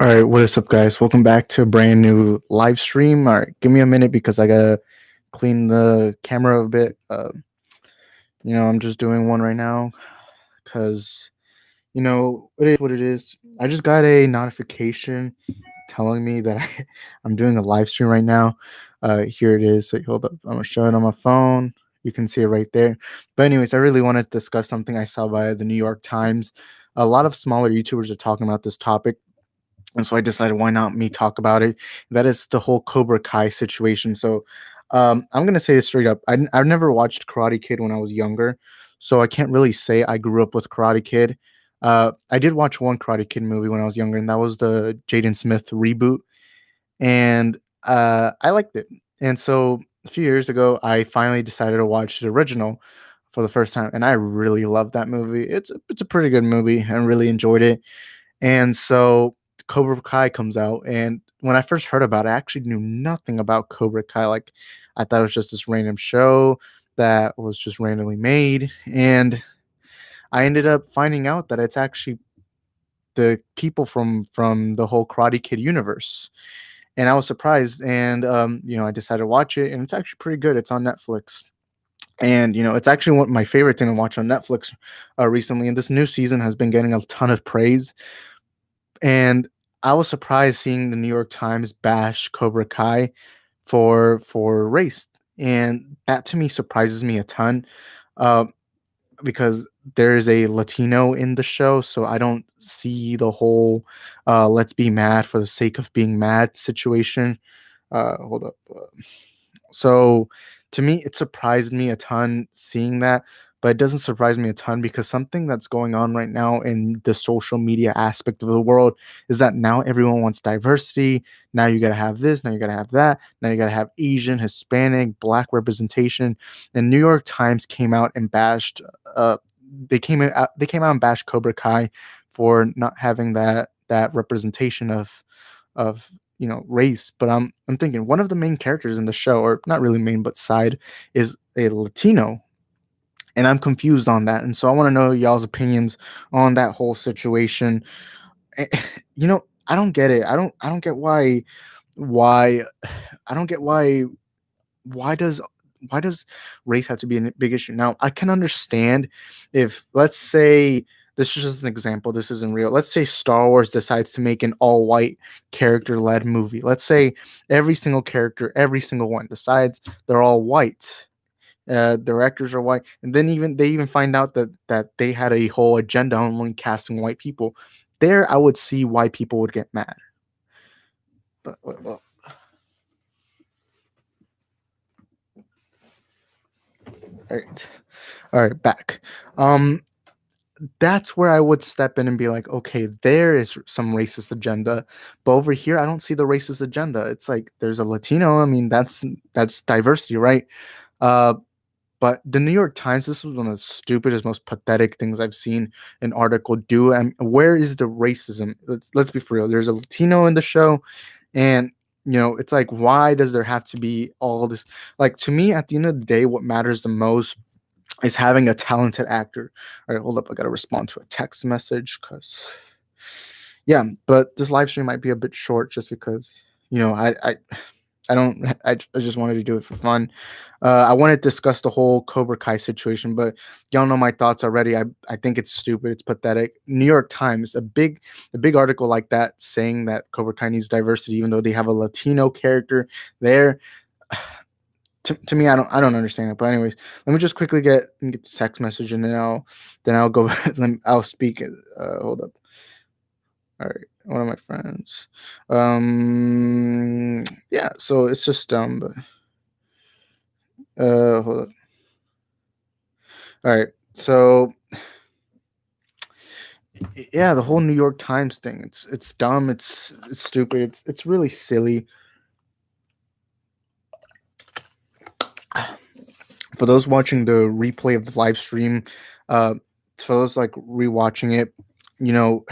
All right, what is up, guys? Welcome back to a brand new live stream. All right, give me a minute because I gotta clean the camera a bit. I'm just doing one right now because it is what it is. I just got a notification telling me that I'm doing a live stream right now. Here it is. So hold up, I'm gonna show it on my phone. You can see it right there. But anyways, I really want to discuss something I saw via the New York Times. A lot of smaller YouTubers are talking about this topic, and so I decided, why not me talk about it? That is the whole Cobra Kai situation. So I'm gonna say this straight up. I've never watched Karate Kid when I was younger, so I can't really say I grew up with Karate Kid. I did watch one Karate Kid movie when I was younger, and that was the Jaden Smith reboot, and I liked it. And so a few years ago, I finally decided to watch the original for the first time, and I really loved that movie. It's a pretty good movie, and really enjoyed it. And so Cobra Kai comes out, and when I first heard about it, I actually knew nothing about Cobra Kai. Like, I thought it was just this random show that was just randomly made, and I ended up finding out that it's actually the people from the whole Karate Kid universe. And I was surprised, and I decided to watch it, and it's actually pretty good. It's on Netflix. And it's actually one my favorite thing to watch on Netflix recently. And this new season has been getting a ton of praise, and I was surprised seeing the New York Times bash Cobra Kai for race, and that to me surprises me a ton, uh, because there is a Latino in the show, so I don't see the whole "let's be mad for the sake of being mad" situation. Hold up. So to me, it surprised me a ton seeing that, but it doesn't surprise me a ton because something that's going on right now in the social media aspect of the world is that now everyone wants diversity. Now you got to have this, now you got to have that, now you got to have Asian, Hispanic, Black representation. And New York Times came out and bashed. They came out and bashed Cobra Kai for not having that representation of race. But I'm thinking one of the main characters in the show, or not really main but side, is a Latino, and I'm confused on that. And so I want to know y'all's opinions on that whole situation. Eh, I don't get it. I don't get why I don't get why does why does race have to be a big issue? Now, I can understand if, let's say, this is just an example, this isn't real. Let's say Star Wars decides to make an all white character led movie. Let's say every single character, every single one decides they're all white. Directors are white, and then they even find out that they had a whole agenda on only casting white people. There, I would see why people would get mad. But well, all right, all right, back. Um, that's where I would step in and be like, okay, there is some racist agenda, but over here, I don't see the racist agenda. It's like there's a Latino. I mean, that's diversity, right? Uh, but the New York Times, this was one of the stupidest, most pathetic things I've seen an article do. And where is the racism? Let's be for real. There's a Latino in the show, and it's like, why does there have to be all this? Like, to me, at the end of the day, what matters the most is having a talented actor. All right, hold up. I got to respond to a text message because, yeah, but this live stream might be a bit short just because, I don't, I just wanted to do it for fun. I want to discuss the whole Cobra Kai situation, but y'all know my thoughts already. I think it's stupid. It's pathetic. New York Times, a big article like that saying that Cobra Kai needs diversity, even though they have a Latino character there. To me, I don't understand it. But anyways, let me just quickly get the text message, and then I'll go. I'll speak. Hold up. All right, one of my friends. Yeah. So it's just dumb. But hold up. All right. So yeah, the whole New York Times thing. It's dumb. It's stupid. It's really silly. For those watching the replay of the live stream, uh, for those like rewatching it, you know,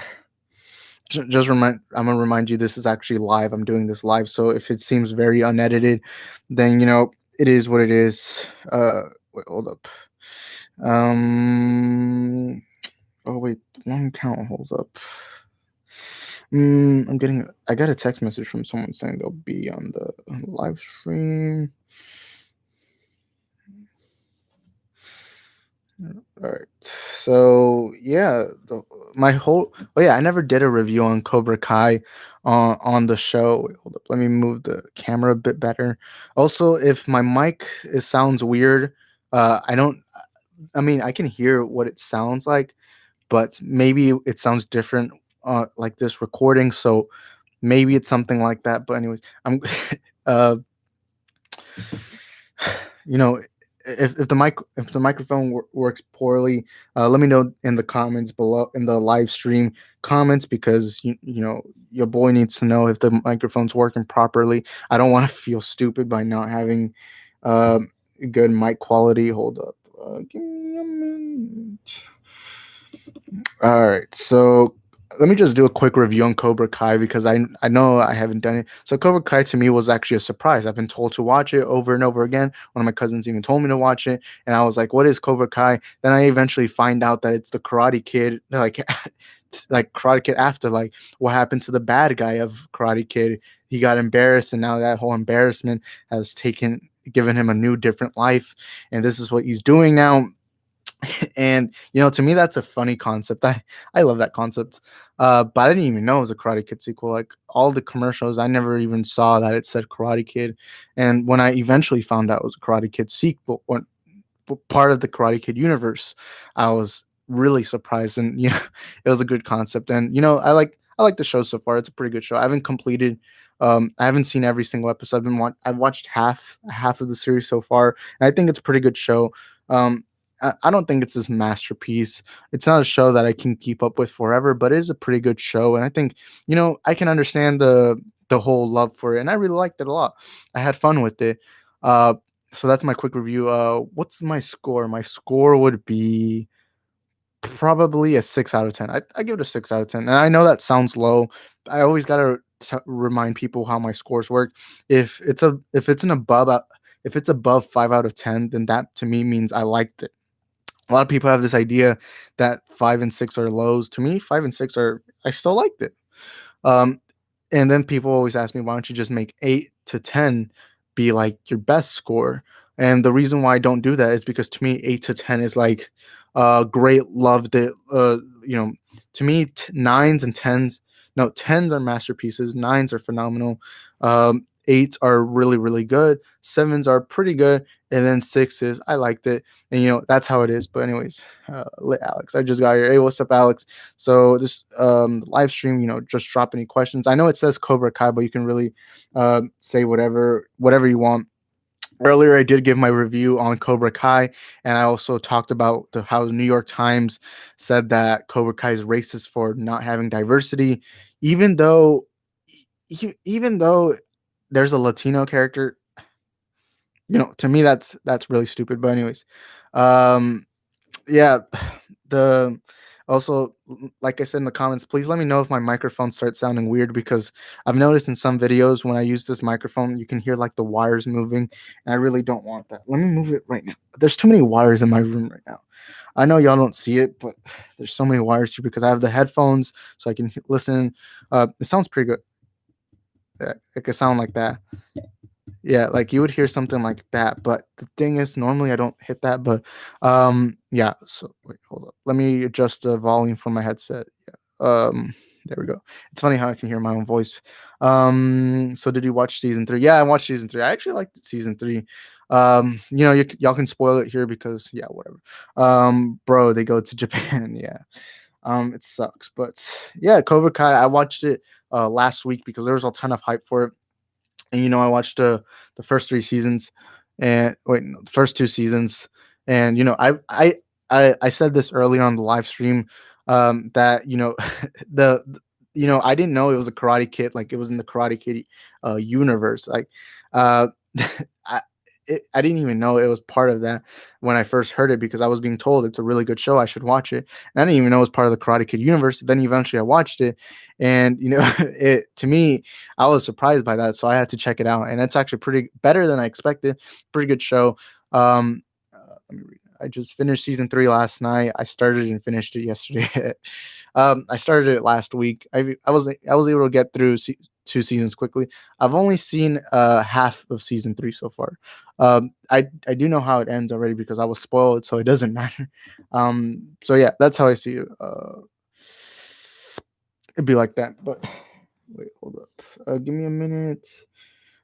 just remind I'm gonna remind you this is actually live. I'm doing this live, so if it seems very unedited, then it is what it is. Wait, hold up. Um. Oh wait, wrong account. Hold up. I got a text message from someone saying they'll be on the live stream. All right. So yeah, my whole oh yeah, I never did a review on Cobra Kai on the show. Wait, hold up. Let me move the camera a bit better. Also, if my mic sounds weird, I don't. I mean, I can hear what it sounds like, but maybe it sounds different like this recording. So maybe it's something like that. But anyways, I'm uh you know if the microphone works poorly, let me know in the comments below in the live stream comments, because your boy needs to know if the microphone's working properly. I don't want to feel stupid by not having um good mic quality. Hold up, give me a minute. All right, so let me just do a quick review on Cobra Kai, because I know I haven't done it. So Cobra Kai to me was actually a surprise. I've been told to watch it over and over again. One of my cousins even told me to watch it, and I was like, "What is Cobra Kai?" Then I eventually find out that it's the Karate Kid, like like Karate Kid After, like what happened to the bad guy of Karate Kid. He got embarrassed, and now that whole embarrassment has given him a new different life, and this is what he's doing now. And to me that's a funny concept. I love that concept. But I didn't even know it was a Karate Kid sequel. Like all the commercials, I never even saw that it said Karate Kid. And when I eventually found out it was a Karate Kid sequel, or part of the Karate Kid universe, I was really surprised. And it was a good concept. And I like the show so far. It's a pretty good show. I haven't completed I haven't seen every single episode. I've watched half of the series so far, and I think it's a pretty good show. I don't think it's this masterpiece. It's not a show that I can keep up with forever, but it is a pretty good show. And I think, I can understand the whole love for it. And I really liked it a lot. I had fun with it. Uh, so that's my quick review. What's my score? My score would be probably a 6 out of 10. I give it a 6 out of 10. And I know that sounds low. I always gotta remind people how my scores work. If it's if it's above 5 out of 10, then that to me means I liked it. A lot of people have this idea that 5 and 6 are lows. To me, 5 and 6 are, I still liked it. Um, and then people always ask me, why don't you just make 8 to 10 be like your best score? And the reason why I don't do that is because to me, 8 to 10 is like great, loved it. To me, nines and tens, no, tens are masterpieces, nines are phenomenal. Eights are really, really good. Sevens are pretty good. And then sixes, I liked it. And that's how it is. But anyways, Alex, I just got here. Hey, what's up, Alex? So this live stream, just drop any questions. I know it says Cobra Kai, but you can really say whatever you want. Earlier, I did give my review on Cobra Kai, and I also talked about how the New York Times said that Cobra Kai is racist for not having diversity, even though even though there's a Latino character. To me that's really stupid. But anyways, um, yeah, the also, like I said in the comments, please let me know if my microphone starts sounding weird, because I've noticed in some videos when I use this microphone you can hear like the wires moving, and I really don't want that. Let me move it right now. There's too many wires in my room right now. I know y'all don't see it, but there's so many wires here because I have the headphones so I can listen. It sounds pretty good. Yeah, it could sound like that. Yeah, like you would hear something like that, but the thing is, normally I don't hit that. But yeah. So wait, hold up. Let me adjust the volume from my headset. Yeah. There we go. It's funny how I can hear my own voice. So did you watch season 3? Yeah, I watched season 3. I actually liked season 3. Y'all can spoil it here because yeah, whatever. Bro, they go to Japan. Yeah. It sucks, but yeah, Cobra Kai. I watched it last week because there was a ton of hype for it. And I watched the first 3 seasons, and wait, no, the first 2 seasons. And I said this earlier on the live stream, that I didn't know it was a Karate Kid, like it was in the Karate Kid universe. Like uh I I didn't even know it was part of that when I first heard it, because I was being told it's a really good show, I should watch it. And I didn't even know it was part of the Karate Kid universe. Then eventually I watched it, and it to me, I was surprised by that, so I had to check it out. And it's actually pretty better than I expected. Pretty good show. Let me read. I just finished season 3 last night. I started and finished it yesterday. I started it last week. I was able to get through 2 seasons quickly. I've only seen half of season 3 so far. I do know how it ends already because I was spoiled, so it doesn't matter. So yeah, that's how I see it. It'd be like that. But wait, hold up. Give me a minute.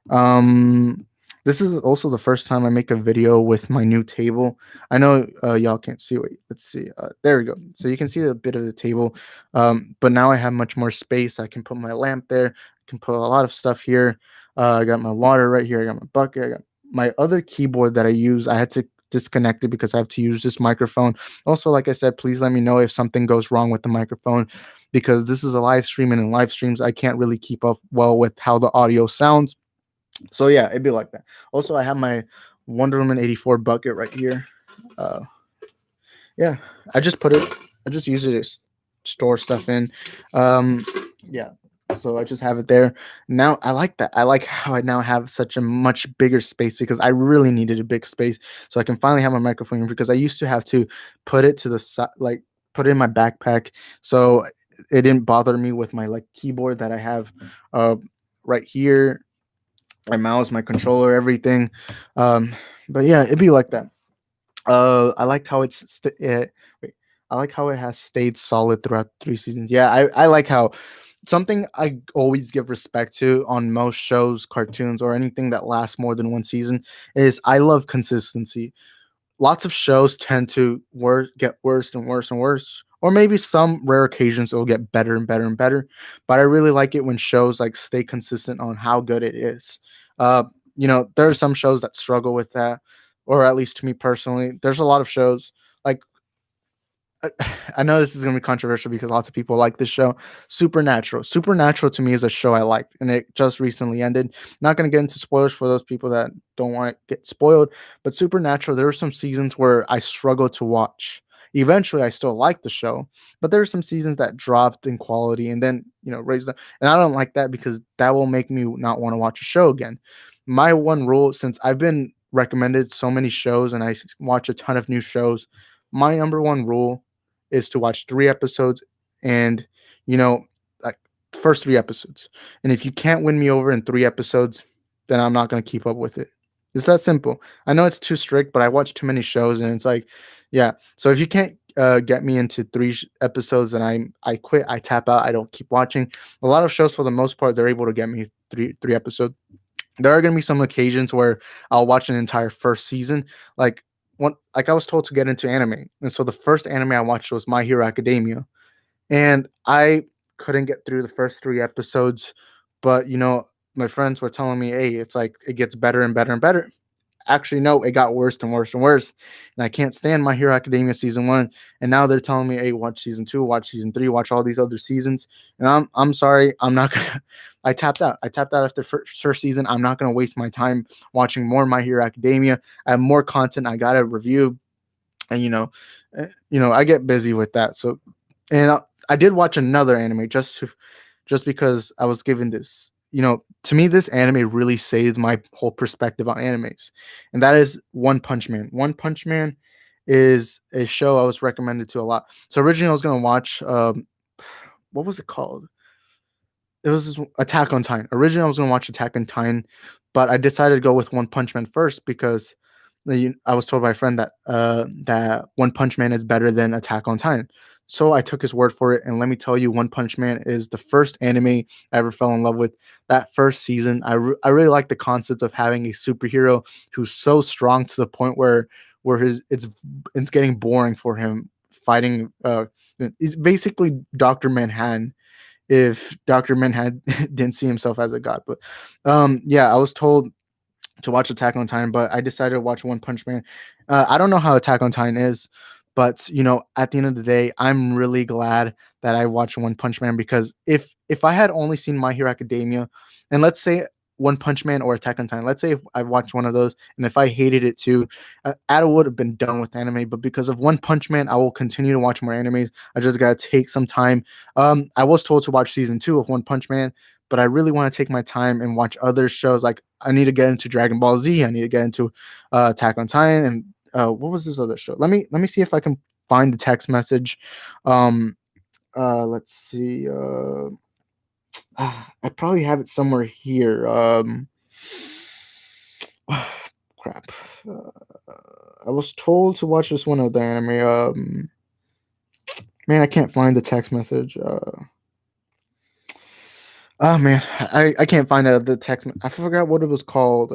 Um, this is also the first time I make a video with my new table. I know y'all can't see. Wait, let's see. There we go. So you can see a bit of the table. But now I have much more space. I can put my lamp there. I can put a lot of stuff here. I got my water right here. I got my bucket. I got my other keyboard that I use. I had to disconnect it because I have to use this microphone. Also, like I said, please let me know if something goes wrong with the microphone because this is a live stream, and in live streams, I can't really keep up well with how the audio sounds. So yeah, it'd be like that. Also, I have my Wonder Woman 84 bucket right here. Uh, yeah, I just put it. I just use it to store stuff in. Yeah. So I just have it there. Now I like that. I like how I now have such a much bigger space because I really needed a big space so I can finally have my microphone here because I used to have to put it to the side, like put it in my backpack, so it didn't bother me with my like keyboard that I have right here, my mouse, my controller, everything. Um, but yeah, it'd be like that. I liked how wait, I like how it has stayed solid throughout 3 seasons. Yeah, I like how something I always give respect to on most shows, cartoons, or anything that lasts more than 1 season is I love consistency. Lots of shows tend to get worse and worse and worse, or maybe some rare occasions it'll get better and better and better. But I really like it when shows like stay consistent on how good it is. Uh, there are some shows that struggle with that, or at least to me personally, there's a lot of shows like I I know this is gonna be controversial because lots of people like this show. Supernatural. Supernatural to me is a show I liked, and it just recently ended. Not gonna get into spoilers for those people that don't want to get spoiled, but Supernatural, there were some seasons where I struggled to watch. Eventually, I still liked the show, but there were some seasons that dropped in quality and then raised up. And I don't like that because that will make me not want to watch a show again. My one rule, since I've been recommended so many shows and watch a ton of new shows, my number one rule is to watch 3 episodes and you know like first 3 episodes, and if you can't win me over in 3 episodes, then I'm not going to keep up with it. It's that simple. I know it's too strict, but I watch too many shows and it's like, yeah, so if you can't get me into 3 episodes, then I quit, I tap out, I don't keep watching. A lot of shows, for the most part, they're able to get me three episodes. There are going to be some occasions where I'll watch an entire first season. Like like I was told to get into anime. And so the first anime I watched was My Hero Academia. And I couldn't get through the first 3 episodes, but my friends were telling me, "Hey, it's like it gets better and better and better." Actually, no, it got worse and worse and worse. And I can't stand My Hero Academia season 1. And now they're telling me, "Hey, watch season 2, watch season 3, watch all these other seasons." And I'm sorry, I'm not gonna. I tapped out. I tapped out after first season. I'm not gonna waste my time watching more My Hero Academia. I have more content I gotta review, and I get busy with that. So, and I did watch another anime just because I was given this. To me, this anime really saved my whole perspective on animes, and that is One Punch Man. One Punch Man is a show I was recommended to a lot. So originally, I was gonna watch what was it called? It was this Attack on Titan. Originally, I was gonna watch Attack on Titan, but I decided to go with One Punch Man first because I was told by a friend that One Punch Man is better than Attack on Titan. So I took his word for it, and let me tell you, One Punch Man is the first anime I ever fell in love with. That first season, I really like the concept of having a superhero who's so strong to the point where it's getting boring for him fighting. He's basically Doctor Manhattan if Dr. Manhattan didn't see himself as a god. But yeah, I was told to watch Attack on Titan, but I decided to watch One Punch Man. I don't know how Attack on Titan is, but at the end of the day, I'm really glad that I watched One Punch Man because if I had only seen My Hero Academia, and let's say One Punch Man or Attack on Titan, let's say if I watched one of those, and if I hated it too, I would have been done with anime. But because of One Punch Man, I will continue to watch more animes. I just gotta take some time. I was told to watch season 2 of One Punch Man, but I really want to take my time and watch other shows. Like I need to get into Dragon Ball Z. I need to get into Attack on Titan, and what was this other show? Let me see if I can find the text message. Um, let's see. I probably have it somewhere here. Crap. Uh, I was told to watch this one other anime. Man, I can't find the text message. Oh man, I can't find the text. I forgot what it was called.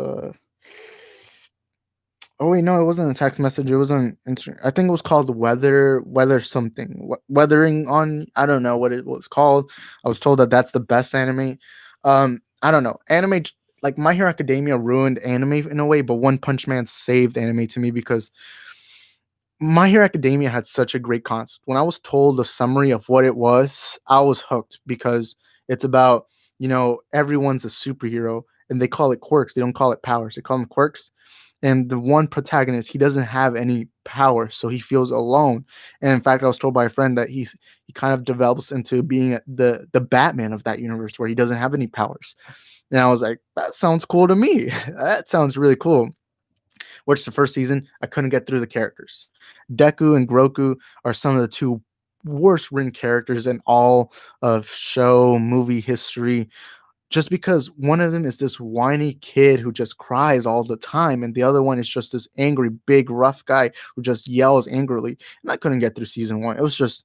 Oh wait, no, it wasn't a text message. It was on Instagram. I think it was called weather something. Weathering on. I don't know what it was called. I was told that that's the best anime. I don't know. Anime like My Hero Academia ruined anime in a way, but One Punch Man saved anime to me because My Hero Academia had such a great concept. When I was told the summary of what it was, I was hooked because it's about, everyone's a superhero and they call it quirks. They don't call it powers. They call them quirks. And the one protagonist, he doesn't have any power, so he feels alone. And in fact, I was told by a friend that he kind of develops into being the Batman of that universe where he doesn't have any powers. And I was like, that sounds cool to me. That sounds really cool. Watched the first season. I couldn't get through the characters. Deku and Groku are some of the two worst written characters in all of show movie history. Just because one of them is this whiny kid who just cries all the time, and the other one is just this angry, big, rough guy who just yells angrily. And I couldn't get through season one. It was just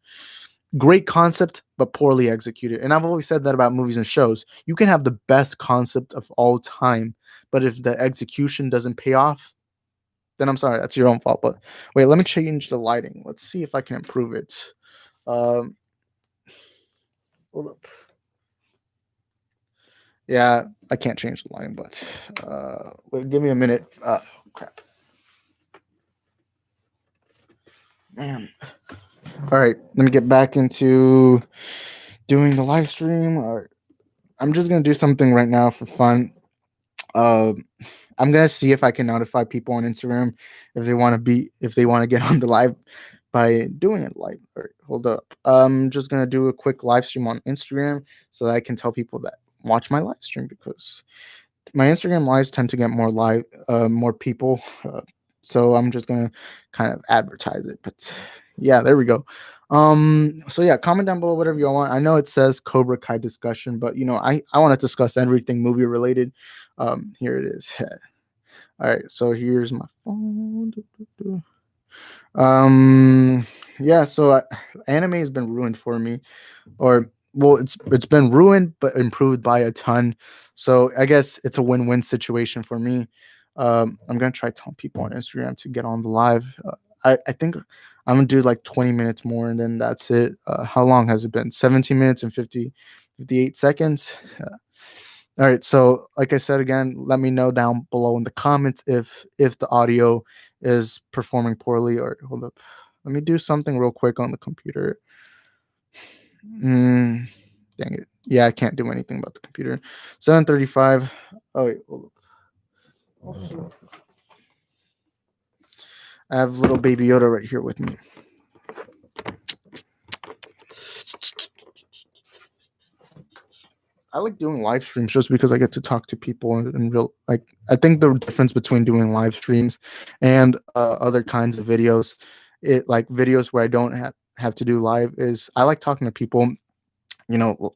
great concept, but poorly executed. And I've always said that about movies and shows. You can have the best concept of all time, but if the execution doesn't pay off, then I'm sorry, that's your own fault. But wait, let me change the lighting. Let's see if I can improve it. Um, hold up. Yeah, I can't change the lighting, but wait, give me a minute. Crap. Man. All right, let me get back into doing the live stream. All right. I'm just gonna do something right now for fun. Uh, I'm gonna see if I can notify people on Instagram if they want to get on the live by doing it live. All right, hold up. I'm just gonna do a quick live stream on Instagram so that I can tell people that watch my live stream because my Instagram lives tend to get more people. So I'm just gonna kind of advertise it. But yeah, there we go. So yeah, comment down below whatever you want. I know it says Cobra Kai discussion, but I want to discuss everything movie related. Here it is. All right, so here's my phone. Yeah, so anime has been ruined for me, or well, it's been ruined but improved by a ton. So I guess it's a win-win situation for me. I'm gonna try telling people on Instagram to get on the live. I think I'm gonna do like 20 minutes more, and then that's it. How long has it been? 17 minutes and 58 seconds. All right, so like I said again, let me know down below in the comments if the audio is performing poorly. Or hold up, let me do something real quick on the computer. Dang it. Yeah, I can't do anything about the computer. 7:35. Oh wait, hold up. Also, I have little baby Yoda right here with me. I like doing live streams just because I get to talk to people in real. Like, I think the difference between doing live streams and other kinds of videos, like videos where I don't have to do live, is I like talking to people,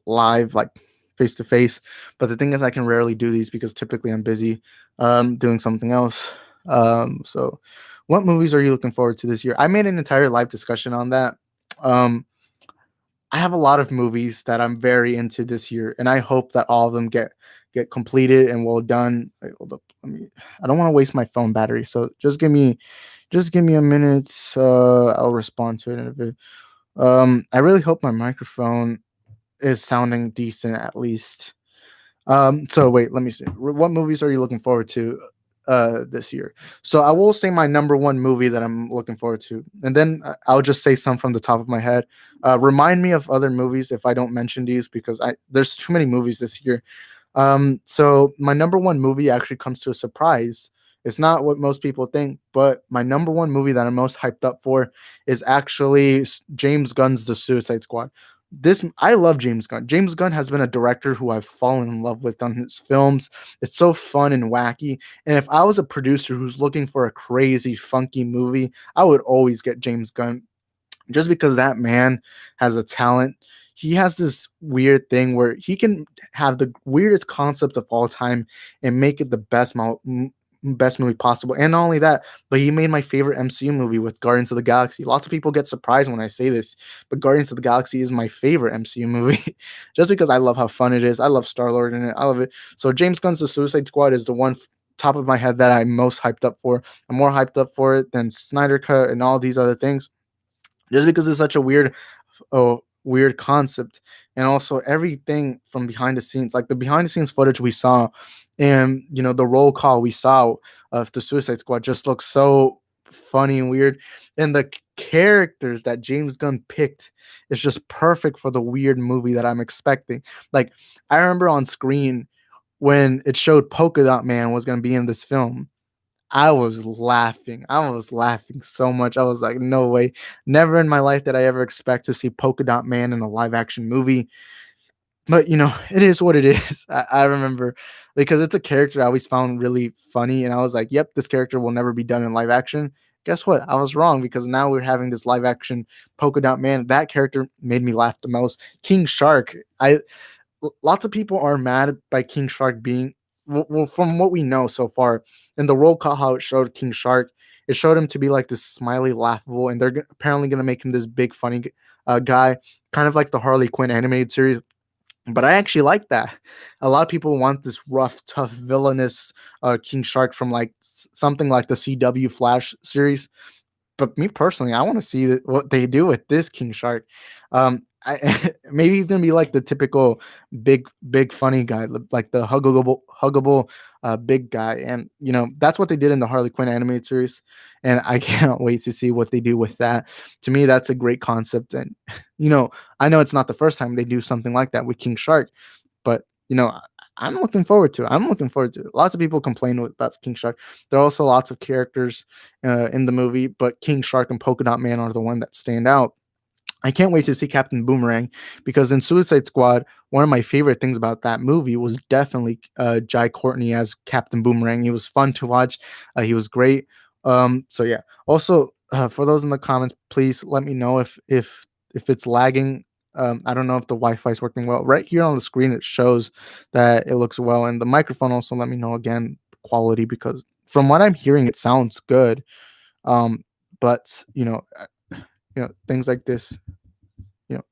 live, like face to face. But the thing is, I can rarely do these because typically I'm busy doing something else. So, what movies are you looking forward to this year? I made an entire live discussion on that. Um, I have a lot of movies that I'm very into this year, and I hope that all of them get completed and well done. Wait, hold up. I don't want to waste my phone battery, so just give me a minute. I'll respond to it in a bit. I really hope my microphone is sounding decent at least. So wait, let me see. What movies are you looking forward to this year? So I will say my number one movie that I'm looking forward to, and then I'll just say some from the top of my head. Remind me of other movies if I don't mention these because there's too many movies this year. So my number one movie actually comes to a surprise. It's not what most people think, but my number one movie that I'm most hyped up for is actually James Gunn's The Suicide Squad. This I love James Gunn. James Gunn has been a director who I've fallen in love with on his films. It's so fun and wacky. And if I was a producer who's looking for a crazy, funky movie, I would always get James Gunn just because that man has a talent. He has this weird thing where he can have the weirdest concept of all time and make it the best movie possible. And not only that, but he made my favorite MCU movie with Guardians of the Galaxy. Lots of people get surprised when I say this, but Guardians of the Galaxy is my favorite MCU movie just because I love how fun it is. I love Star-Lord in it. I love it. So James Gunn's The Suicide Squad is the one top of my head that I'm most hyped up for. I'm more hyped up for it than Snyder Cut and all these other things just because it's such a weird concept. And also everything from behind the scenes, like the behind the scenes footage we saw, and the roll call we saw of the Suicide Squad just looks so funny and weird. And the characters that James Gunn picked is just perfect for the weird movie that I'm expecting. Like, I remember on screen when it showed Polka Dot Man was going to be in this film, I was laughing. I was laughing so much. I was like, no way. Never in my life did I ever expect to see Polka Dot Man in a live action movie. But it is what it is. I remember because it's a character I always found really funny. And I was like, yep, this character will never be done in live action. Guess what? I was wrong because now we're having this live action Polka Dot Man. That character made me laugh the most. King Shark. Lots of people are mad by King Shark being, well, from what we know so far in the roll call, how it showed King Shark, it showed him to be like this smiley, laughable, and they're apparently going to make him this big, funny guy, kind of like the Harley Quinn animated series. But I actually like that. A lot of people want this rough, tough, villainous King Shark from like something like the CW Flash series. But me personally, I want to see what they do with this King Shark. Maybe he's gonna be like the typical big funny guy, like the huggable big guy, and that's what they did in the Harley Quinn animated series, and I can't wait to see what they do with that. To me, that's a great concept, and I know it's not the first time they do something like that with King Shark, but I'm looking forward to it. I'm looking forward to it. Lots of people complain about King Shark. There are also lots of characters in the movie, but King Shark and Polka Dot Man are the one that stand out. I can't wait to see Captain Boomerang because in Suicide Squad, one of my favorite things about that movie was definitely Jai Courtney as Captain Boomerang. He was fun to watch. He was great. So yeah. Also, for those in the comments, please let me know if it's lagging. I don't know if the Wi-Fi is working well. Right here on the screen, it shows that it looks well, and the microphone also let me know again quality because from what I'm hearing, it sounds good. But things like this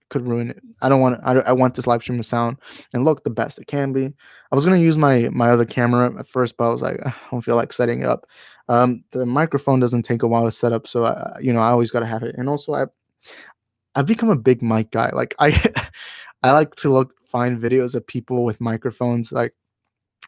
could ruin it. I don't want I want this live stream to sound and look the best it can be. I was gonna use my other camera at first, but I was like, I don't feel like setting it up. The microphone doesn't take a while to set up, so I always gotta have it. And also, I've become a big mic guy. Like I like to find videos of people with microphones. Like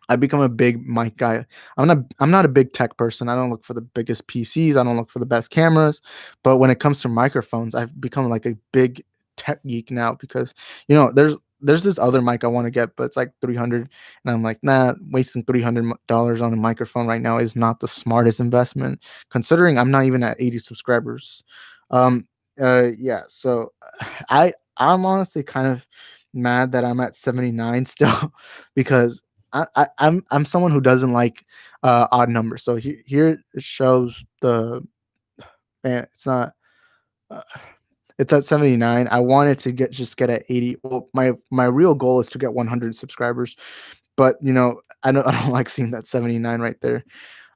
I've become a big mic guy. I'm not a big tech person. I don't look for the biggest PCs. I don't look for the best cameras. But when it comes to microphones, I've become like a big tech geek now because there's this other mic I want to get, but it's like 300, and I'm like, nah, wasting $300 on a microphone right now is not the smartest investment, considering I'm not even at 80 subscribers. Um, yeah, so I'm honestly kind of mad that I'm at 79 still because I'm someone who doesn't like odd numbers. So here it shows the man. It's not. Uh, it's at 79. I wanted to get at 80. Well, my real goal is to get 100 subscribers, but I don't like seeing that 79 right there.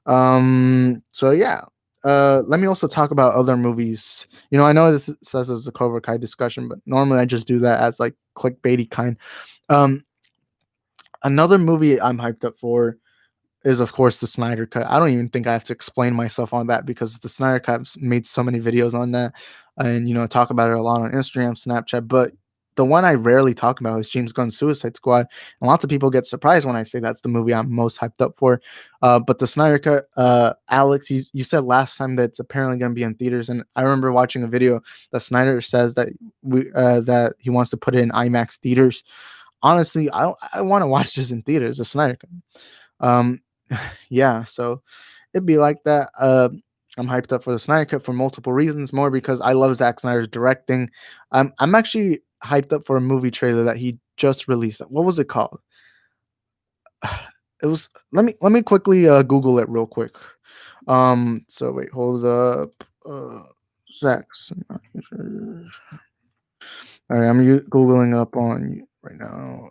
So yeah. Let me also talk about other movies. I know this says it's a Cobra Kai discussion, but normally I just do that as like clickbaity kind. Um, Another movie I'm hyped up for is of course the Snyder Cut. I don't even think I have to explain myself on that because the Snyder Cut's made so many videos on that, and talk about it a lot on Instagram, Snapchat. But the one I rarely talk about is James Gunn's Suicide Squad, and lots of people get surprised when I say that's the movie I'm most hyped up for. But the Snyder Cut, Alex, you said last time that it's apparently going to be in theaters, and I remember watching a video that Snyder says that he wants to put it in IMAX theaters. Honestly, I want to watch this in theaters, the Snyder Cut. Um, yeah, so it'd be like that. I'm hyped up for the Snyder Cut for multiple reasons. More because I love Zack Snyder's directing. I'm actually hyped up for a movie trailer that he just released. What was it called? It was. Let me quickly Google it real quick. So wait, hold up. Zack Snyder. All right, I'm googling up on you right now.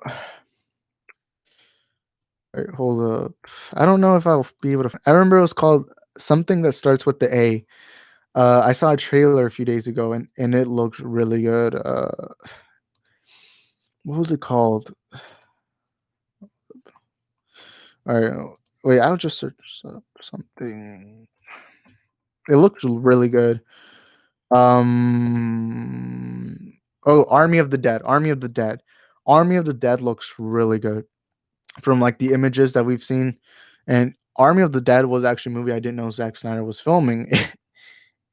All right, hold up. I don't know if I'll be able to. I remember it was called something that starts with the A. I saw a trailer a few days ago, and it looks really good. What was it called? All right, wait. I'll just search up something. It looked really good. Oh, Army of the Dead. Army of the Dead. Army of the Dead looks really good from like the images that we've seen. And Army of the Dead was actually a movie I didn't know Zack Snyder was filming.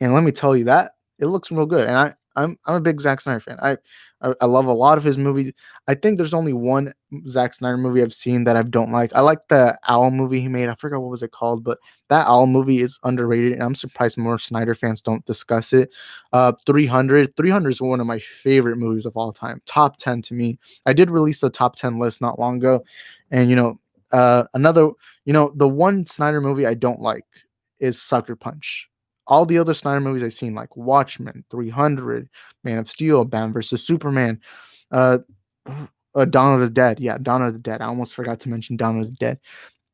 And let me tell you that it looks real good. And I'm a big Zack Snyder fan. I love a lot of his movies. I think there's only one Zack Snyder movie I've seen that I don't like. I like the Owl movie he made. I forgot what was it called, but that Owl movie is underrated, and I'm surprised more Snyder fans don't discuss it. 300 is one of my favorite movies of all time. Top 10 to me. I did release a top 10 list not long ago, and another, the one Snyder movie I don't like is Sucker Punch. All the other Snyder movies I've seen, like Watchmen, 300, Man of Steel, Batman vs Superman, uh, Dawn of the Dead. Yeah, Dawn of the Dead. I almost forgot to mention Dawn of the Dead.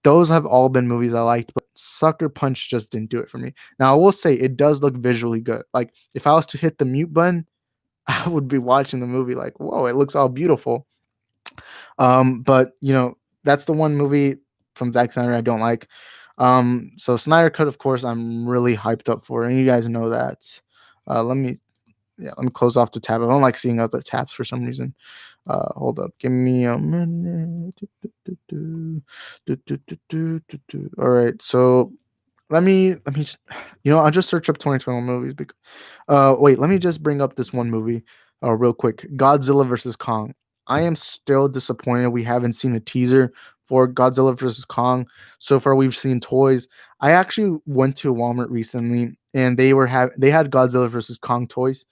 Those have all been movies I liked, but Sucker Punch just didn't do it for me. Now, I will say it does look visually good. Like, if I was to hit the mute button, I would be watching the movie like, whoa, it looks all beautiful. But that's the one movie from Zack Snyder I don't like. So Snyder Cut, of course, I'm really hyped up for, and you guys know that. Let me close off the tab. I don't like seeing other tabs for some reason. Hold up, give me a minute. All right, so I'll just search up 2021 movies. Wait, let me just bring up this one movie real quick. Godzilla versus Kong. I am still disappointed we haven't seen a teaser for Godzilla versus Kong. So far, we've seen toys. I actually went to Walmart recently, and they had Godzilla versus Kong toys,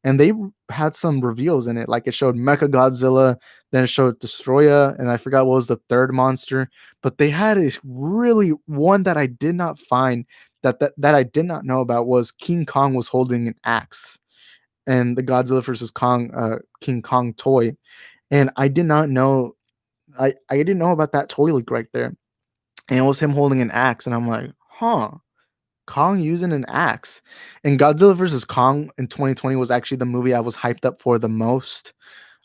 and they had some reveals in it. Like it showed Mecha Godzilla, then it showed Destroya, and I forgot what was the third monster. But they had a really one that I did not find that I did not know about was King Kong was holding an axe, and the Godzilla versus Kong King Kong toy, and I did not know. I didn't know about that toy leak right there, and it was him holding an axe, and I'm like, huh. Kong using an axe. And Godzilla versus Kong in 2020 was actually the movie I was hyped up for the most.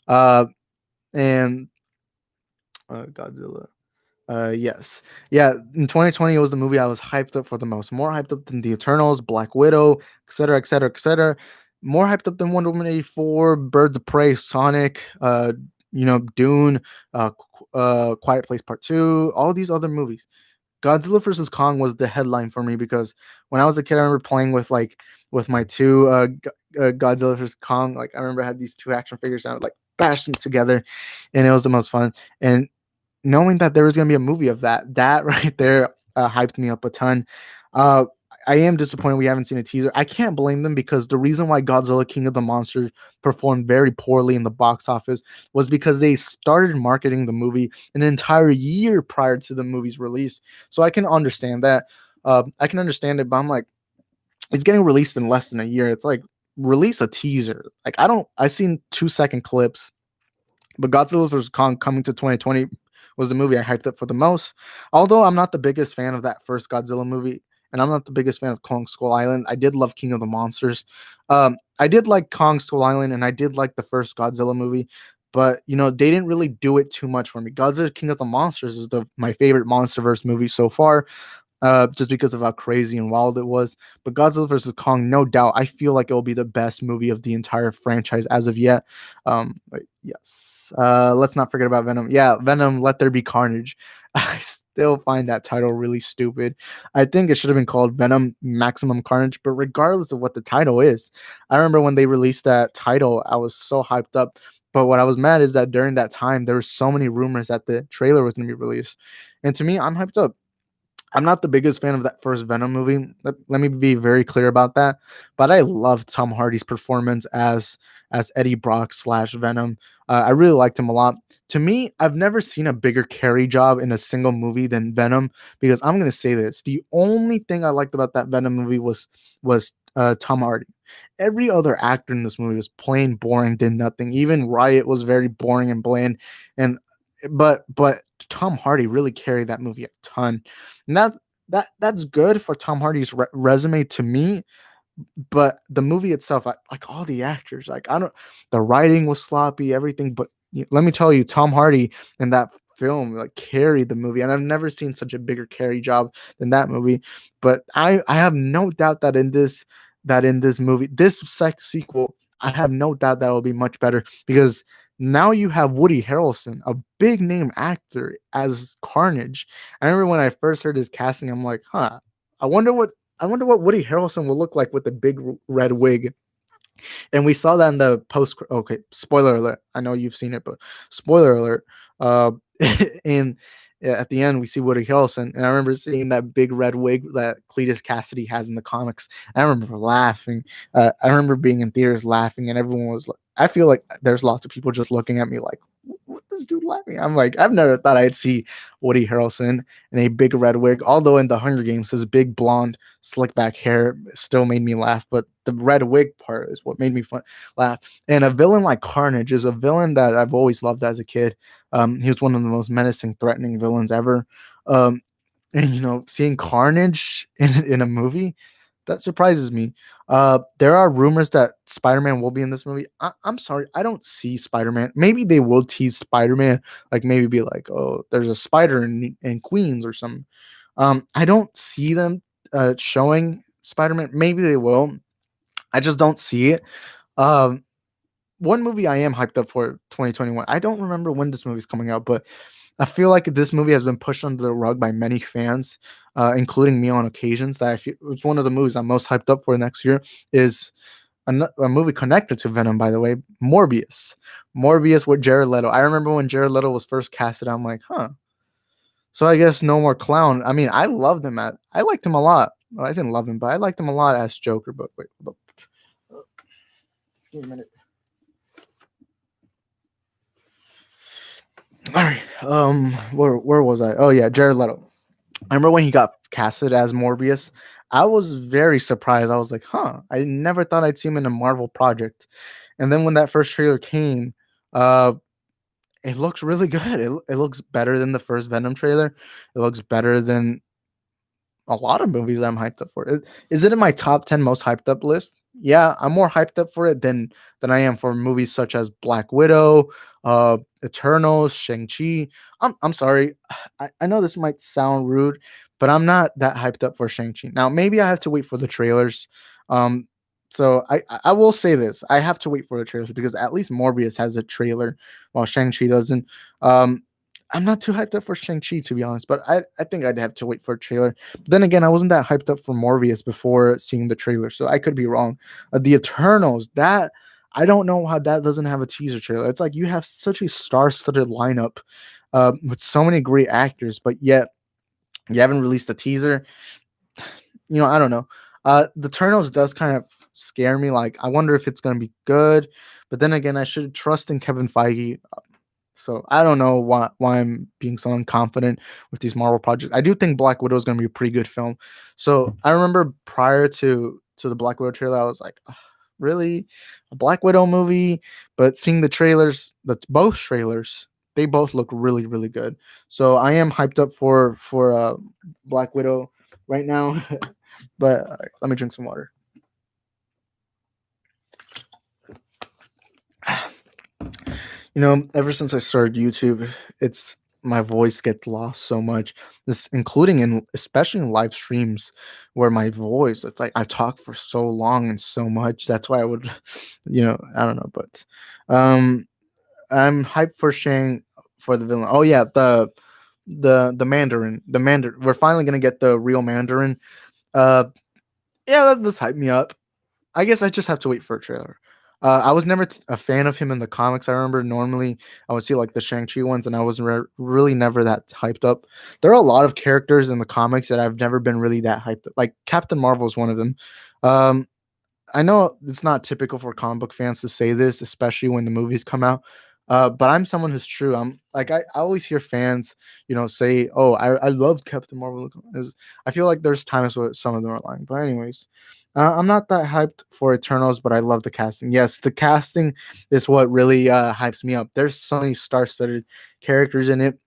Uh, and Godzilla. Yes. Yeah, in 2020 it was the movie I was hyped up for the most. More hyped up than The Eternals, Black Widow, etc., etc., etc. More hyped up than Wonder Woman 84, Birds of Prey, Sonic, Dune, Quiet Place Part 2, all these other movies. Godzilla versus Kong was the headline for me because when I was a kid, I remember playing with my two Godzilla versus Kong. Like I remember I had these two action figures and I would like bash them together, and it was the most fun. And knowing that there was gonna be a movie of that right there hyped me up a ton. Uh, I am disappointed we haven't seen a teaser. I can't blame them because the reason why Godzilla King of the Monsters performed very poorly in the box office was because they started marketing the movie an entire year prior to the movie's release. So I can understand that. I can understand it, but I'm like, it's getting released in less than a year. It's like release a teaser. Like I've seen 2-second clips, but Godzilla vs Kong coming to 2020 was the movie I hyped up for the most. Although I'm not the biggest fan of that first Godzilla movie, and I'm not the biggest fan of Kong Skull Island, I did love King of the Monsters. I did like Kong Skull Island, and I did like the first Godzilla movie, but they didn't really do it too much for me. Godzilla King of the Monsters is my favorite MonsterVerse movie so far, just because of how crazy and wild it was. But Godzilla vs Kong, no doubt, I feel like it will be the best movie of the entire franchise as of yet. But yes, let's not forget about Venom. Yeah, Venom, Let There Be Carnage. I still find that title really stupid. I think it should have been called Venom Maximum Carnage, but regardless of what the title is, I remember when they released that title, I was so hyped up. But what I was mad is that during that time, there were so many rumors that the trailer was going to be released. And to me, I'm hyped up. I'm not the biggest fan of that first Venom movie. Let me be very clear about that. But I love Tom Hardy's performance as Eddie Brock slash Venom. I really liked him a lot. To me, I've never seen a bigger carry job in a single movie than Venom. Because I'm gonna say this: the only thing I liked about that Venom movie was Tom Hardy. Every other actor in this movie was plain boring, did nothing. Even Riot was very boring and bland. And but Tom Hardy really carried that movie a ton. And that's good for Tom Hardy's resume to me, but the movie itself, like all the actors, like I don't, the writing was sloppy, everything. But let me tell you, Tom Hardy in that film like carried the movie, and I've never seen such a bigger carry job than that movie. But I have no doubt that in this movie, this sequel, I have no doubt that will be much better because now you have Woody Harrelson, a big name actor, as Carnage. I remember when I first heard his casting, I'm like, huh, I wonder what I wonder what Woody Harrelson will look like with the big red wig. And we saw that in the post. Okay, spoiler alert. I know you've seen it, but spoiler alert. Uh, and at the end, we see Woody Harrelson, and I remember seeing that big red wig that Cletus Cassidy has in the comics. I remember laughing. I remember being in theaters laughing, and everyone was like, I feel like there's lots of people just looking at me like, what this dude laughing? I'm like, I've never thought I'd see Woody Harrelson in a big red wig. Although in the Hunger Games, his big blonde slick back hair still made me laugh, but the red wig part is what made me laugh. And a villain like Carnage is a villain that I've always loved as a kid. He was one of the most menacing, threatening villains ever. Um, and seeing Carnage in a movie, that surprises me. There are rumors that Spider-Man will be in this movie. I'm sorry, I don't see Spider-Man. Maybe they will tease Spider-Man, like maybe be like, oh, there's a spider in Queens or something. I don't see them showing Spider-Man. Maybe they will. I just don't see it. Um, One movie I am hyped up for 2021. I don't remember when this movie's coming out, but I feel like this movie has been pushed under the rug by many fans, including me on occasions. That I feel it's one of the movies I'm most hyped up for next year. Is a movie connected to Venom, by the way, Morbius. Morbius with Jared Leto. I remember when Jared Leto was first casted. I'm like, huh. So I guess no more clown. I mean, I liked him a lot. Well, I didn't love him, but I liked him a lot as Joker. But wait, hold up. Give me a minute. All right. Where was I? Oh yeah, Jared Leto. I remember when he got casted as Morbius. I was very surprised. I was like, huh, I never thought I'd see him in a Marvel project. And then when that first trailer came, uh, it looks really good. It looks better than the first Venom trailer. It looks better than a lot of movies I'm hyped up for. Is it in my top 10 most hyped up list? Yeah, I'm more hyped up for it than I am for movies such as Black Widow, Eternals, Shang-Chi. I'm sorry. I know this might sound rude, but I'm not that hyped up for Shang-Chi. Now, maybe I have to wait for the trailers. Um, so I will say this. I have to wait for the trailers because at least Morbius has a trailer while Shang-Chi doesn't. I'm not too hyped up for Shang-Chi, to be honest, but I think I'd have to wait for a trailer. But then again, I wasn't that hyped up for Morbius before seeing the trailer, so I could be wrong. The Eternals, that I don't know how that doesn't have a teaser trailer. It's like you have such a star-studded lineup with so many great actors, but yet you haven't released a teaser. I don't know. The Eternals does kind of scare me. Like, I wonder if it's going to be good, but then again, I should trust in Kevin Feige. So I don't know why I'm being so unconfident with these Marvel projects. I do think Black Widow is going to be a pretty good film. So I remember prior to the Black Widow trailer, I was like, "Ugh, really, a Black Widow movie?" But seeing the trailers, both trailers, they both look really really good. So I am hyped up for Black Widow right now. But all right, let me drink some water. Ever since I started YouTube, it's my voice gets lost so much. This including in especially in live streams where my voice, it's like I talk for so long and so much. That's why I would, I don't know, but um I'm hyped for Shang for the villain. Oh yeah, the Mandarin. The Mandarin. We're finally gonna get the real Mandarin. Uh yeah, that's hype me up. I guess I just have to wait for a trailer. I was never a fan of him in the comics. I remember normally I would see like the Shang-Chi ones, and I was really never that hyped up. There are a lot of characters in the comics that I've never been really that hyped up. Like Captain Marvel is one of them. Um, I know it's not typical for comic book fans to say this, especially when the movies come out. But I'm someone who's true. I'm like I always hear fans, say, "Oh, I love Captain Marvel." I feel like there's times where some of them are lying. But anyways, I'm not that hyped for Eternals, but I love the casting. Yes, the casting is what really hypes me up. There's so many star-studded characters in it,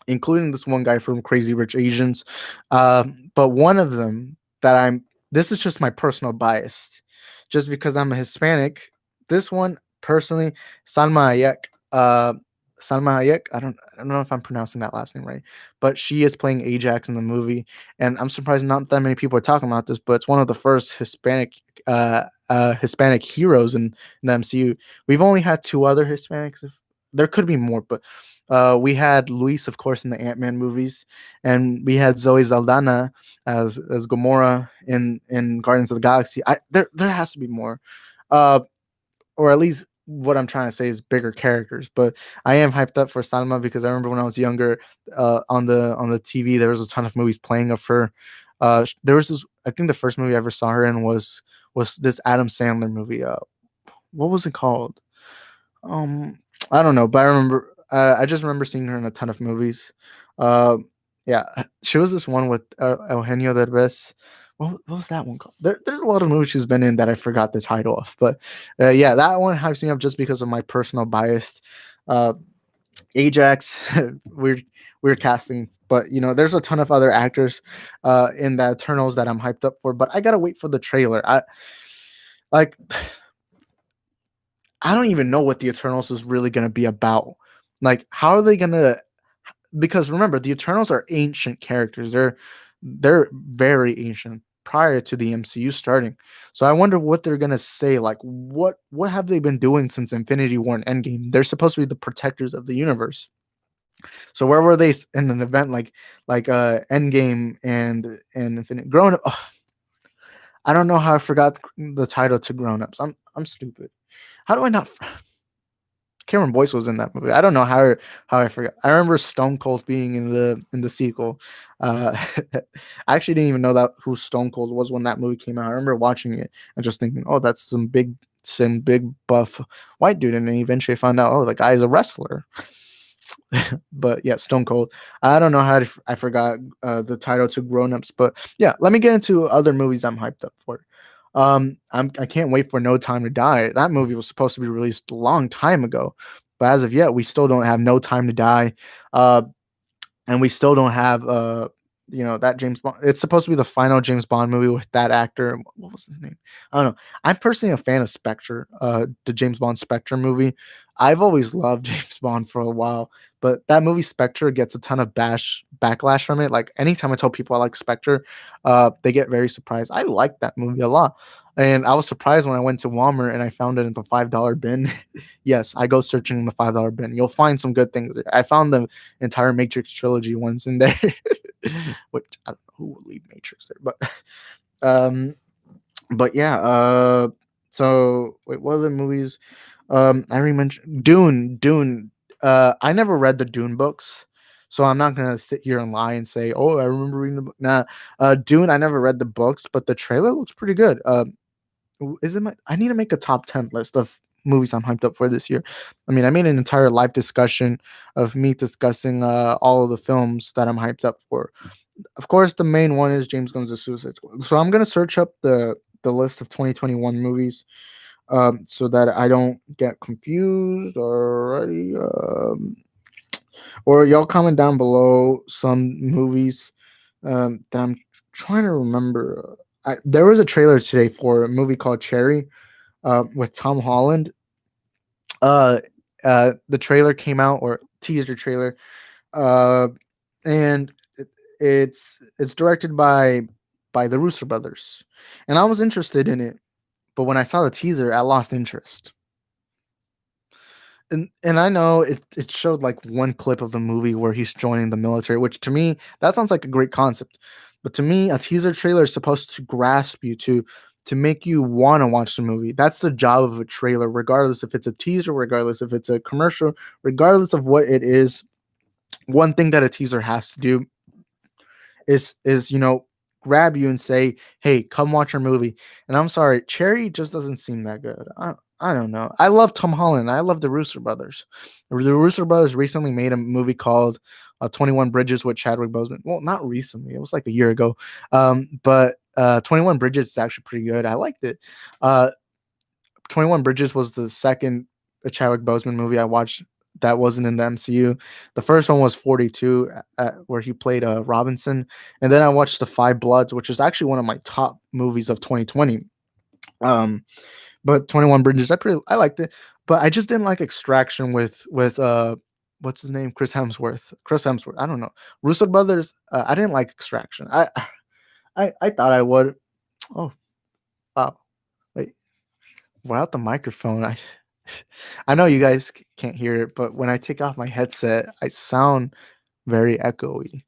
including this one guy from Crazy Rich Asians. But one of them that this is just my personal bias, just because I'm a Hispanic. This one personally, Salma Hayek. Salma Hayek. I don't know if I'm pronouncing that last name right, but she is playing Ajax in the movie, and I'm surprised not that many people are talking about this. But it's one of the first Hispanic heroes in the MCU. We've only had two other Hispanics. There could be more, but we had Luis, of course, in the Ant-Man movies, and we had Zoe Saldana as Gamora in Guardians of the Galaxy. There has to be more, uh, or at least what I'm trying to say is bigger characters. But I am hyped up for Salma because I remember when I was younger, on the TV there was a ton of movies playing of her. There was this. I think the first movie I ever saw her in was this Adam Sandler movie. What was it called? Um, I don't know, but I remember. I just remember seeing her in a ton of movies. Uh, yeah, she was this one with Eugenio Derbez. What was that one called? There's a lot of movies she's been in that I forgot the title of, but yeah, that one hypes me up just because of my personal bias. Uh, Ajax, weird, weird casting, but there's a ton of other actors in the Eternals that I'm hyped up for. But I gotta wait for the trailer. Like I don't even know what the Eternals is really going to be about. Like, how are they going to? Because remember, the Eternals are ancient characters. They're very ancient prior to the MCU starting. So I wonder what they're going to say. Like, what have they been doing since Infinity War and Endgame? They're supposed to be the protectors of the universe. So where were they in an event like Endgame and Infinity? Grown up. I don't know how I forgot the title to Grown Ups. I'm stupid. How do I not? Cameron Boyce was in that movie. I don't know how I forgot. I remember Stone Cold being in the sequel. I actually didn't even know that who Stone Cold was when that movie came out. I remember watching it and just thinking, "Oh, that's some big buff white dude," and then eventually found out, "Oh, the guy is a wrestler." But yeah, Stone Cold. I don't know how I forgot the title to Grown Ups, but yeah, let me get into other movies I'm hyped up for. I can't wait for No Time to Die. That movie was supposed to be released a long time ago, but as of yet, we still don't have No Time to Die. Uh, and we still don't have that James Bond. It's supposed to be the final James Bond movie with that actor. What was his name? I don't know. I'm personally a fan of Spectre, the James Bond Spectre movie. I've always loved James Bond for a while, but that movie Spectre gets a ton of backlash from it. Like anytime I tell people I like Spectre, they get very surprised. I like that movie a lot. And I was surprised when I went to Walmart and I found it in the $5 bin. Yes, I go searching in the $5 bin. You'll find some good things there. I found the entire Matrix trilogy ones in there, which I don't know who would leave Matrix there, um, but yeah. So wait, what other movies? I already mentioned Dune. Dune. I never read the Dune books, so I'm not gonna sit here and lie and say, "Oh, I remember reading the book." Nah, Dune. I never read the books, but the trailer looks pretty good. Is it my? I need to make a top 10 list of movies I'm hyped up for this year. I mean, I made an entire live discussion of me discussing all of the films that I'm hyped up for. Of course, the main one is James Gunn's The Suicide Squad. So I'm gonna search up the list of 2021 movies, so that I don't get confused already. Or y'all comment down below some movies that I'm trying to remember. There was a trailer today for a movie called Cherry with Tom Holland. Uh, the trailer came out, or teaser trailer, uh, and it's directed by the Russo brothers, and I was interested in it, but when I saw the teaser, I lost interest. And I know it showed like one clip of the movie where he's joining the military, which to me that sounds like a great concept. But to me, a teaser trailer is supposed to grasp you to make you want to watch the movie. That's the job of a trailer, regardless if it's a teaser, regardless if it's a commercial, regardless of what it is. One thing that a teaser has to do is grab you and say, "Hey, come watch our movie." And I'm sorry, Cherry just doesn't seem that good. I don't know. I love Tom Holland. I love the Russo brothers. The Russo brothers recently made a movie called 21 Bridges with Chadwick Boseman. Well, not recently. It was like a year ago. But 21 Bridges is actually pretty good. I liked it. 21 Bridges was the second Chadwick Boseman movie I watched that wasn't in the MCU. The first one was 42, where he played Robinson. And then I watched The Five Bloods, which is actually one of my top movies of 2020. But 21 Bridges, I liked it. But I just didn't like Extraction with what's his name? Chris Hemsworth. I don't know. Russo brothers, I didn't like Extraction. I thought I would. Oh, wow. Wait, without the microphone, I know you guys can't hear it, but when I take off my headset, I sound very echoey.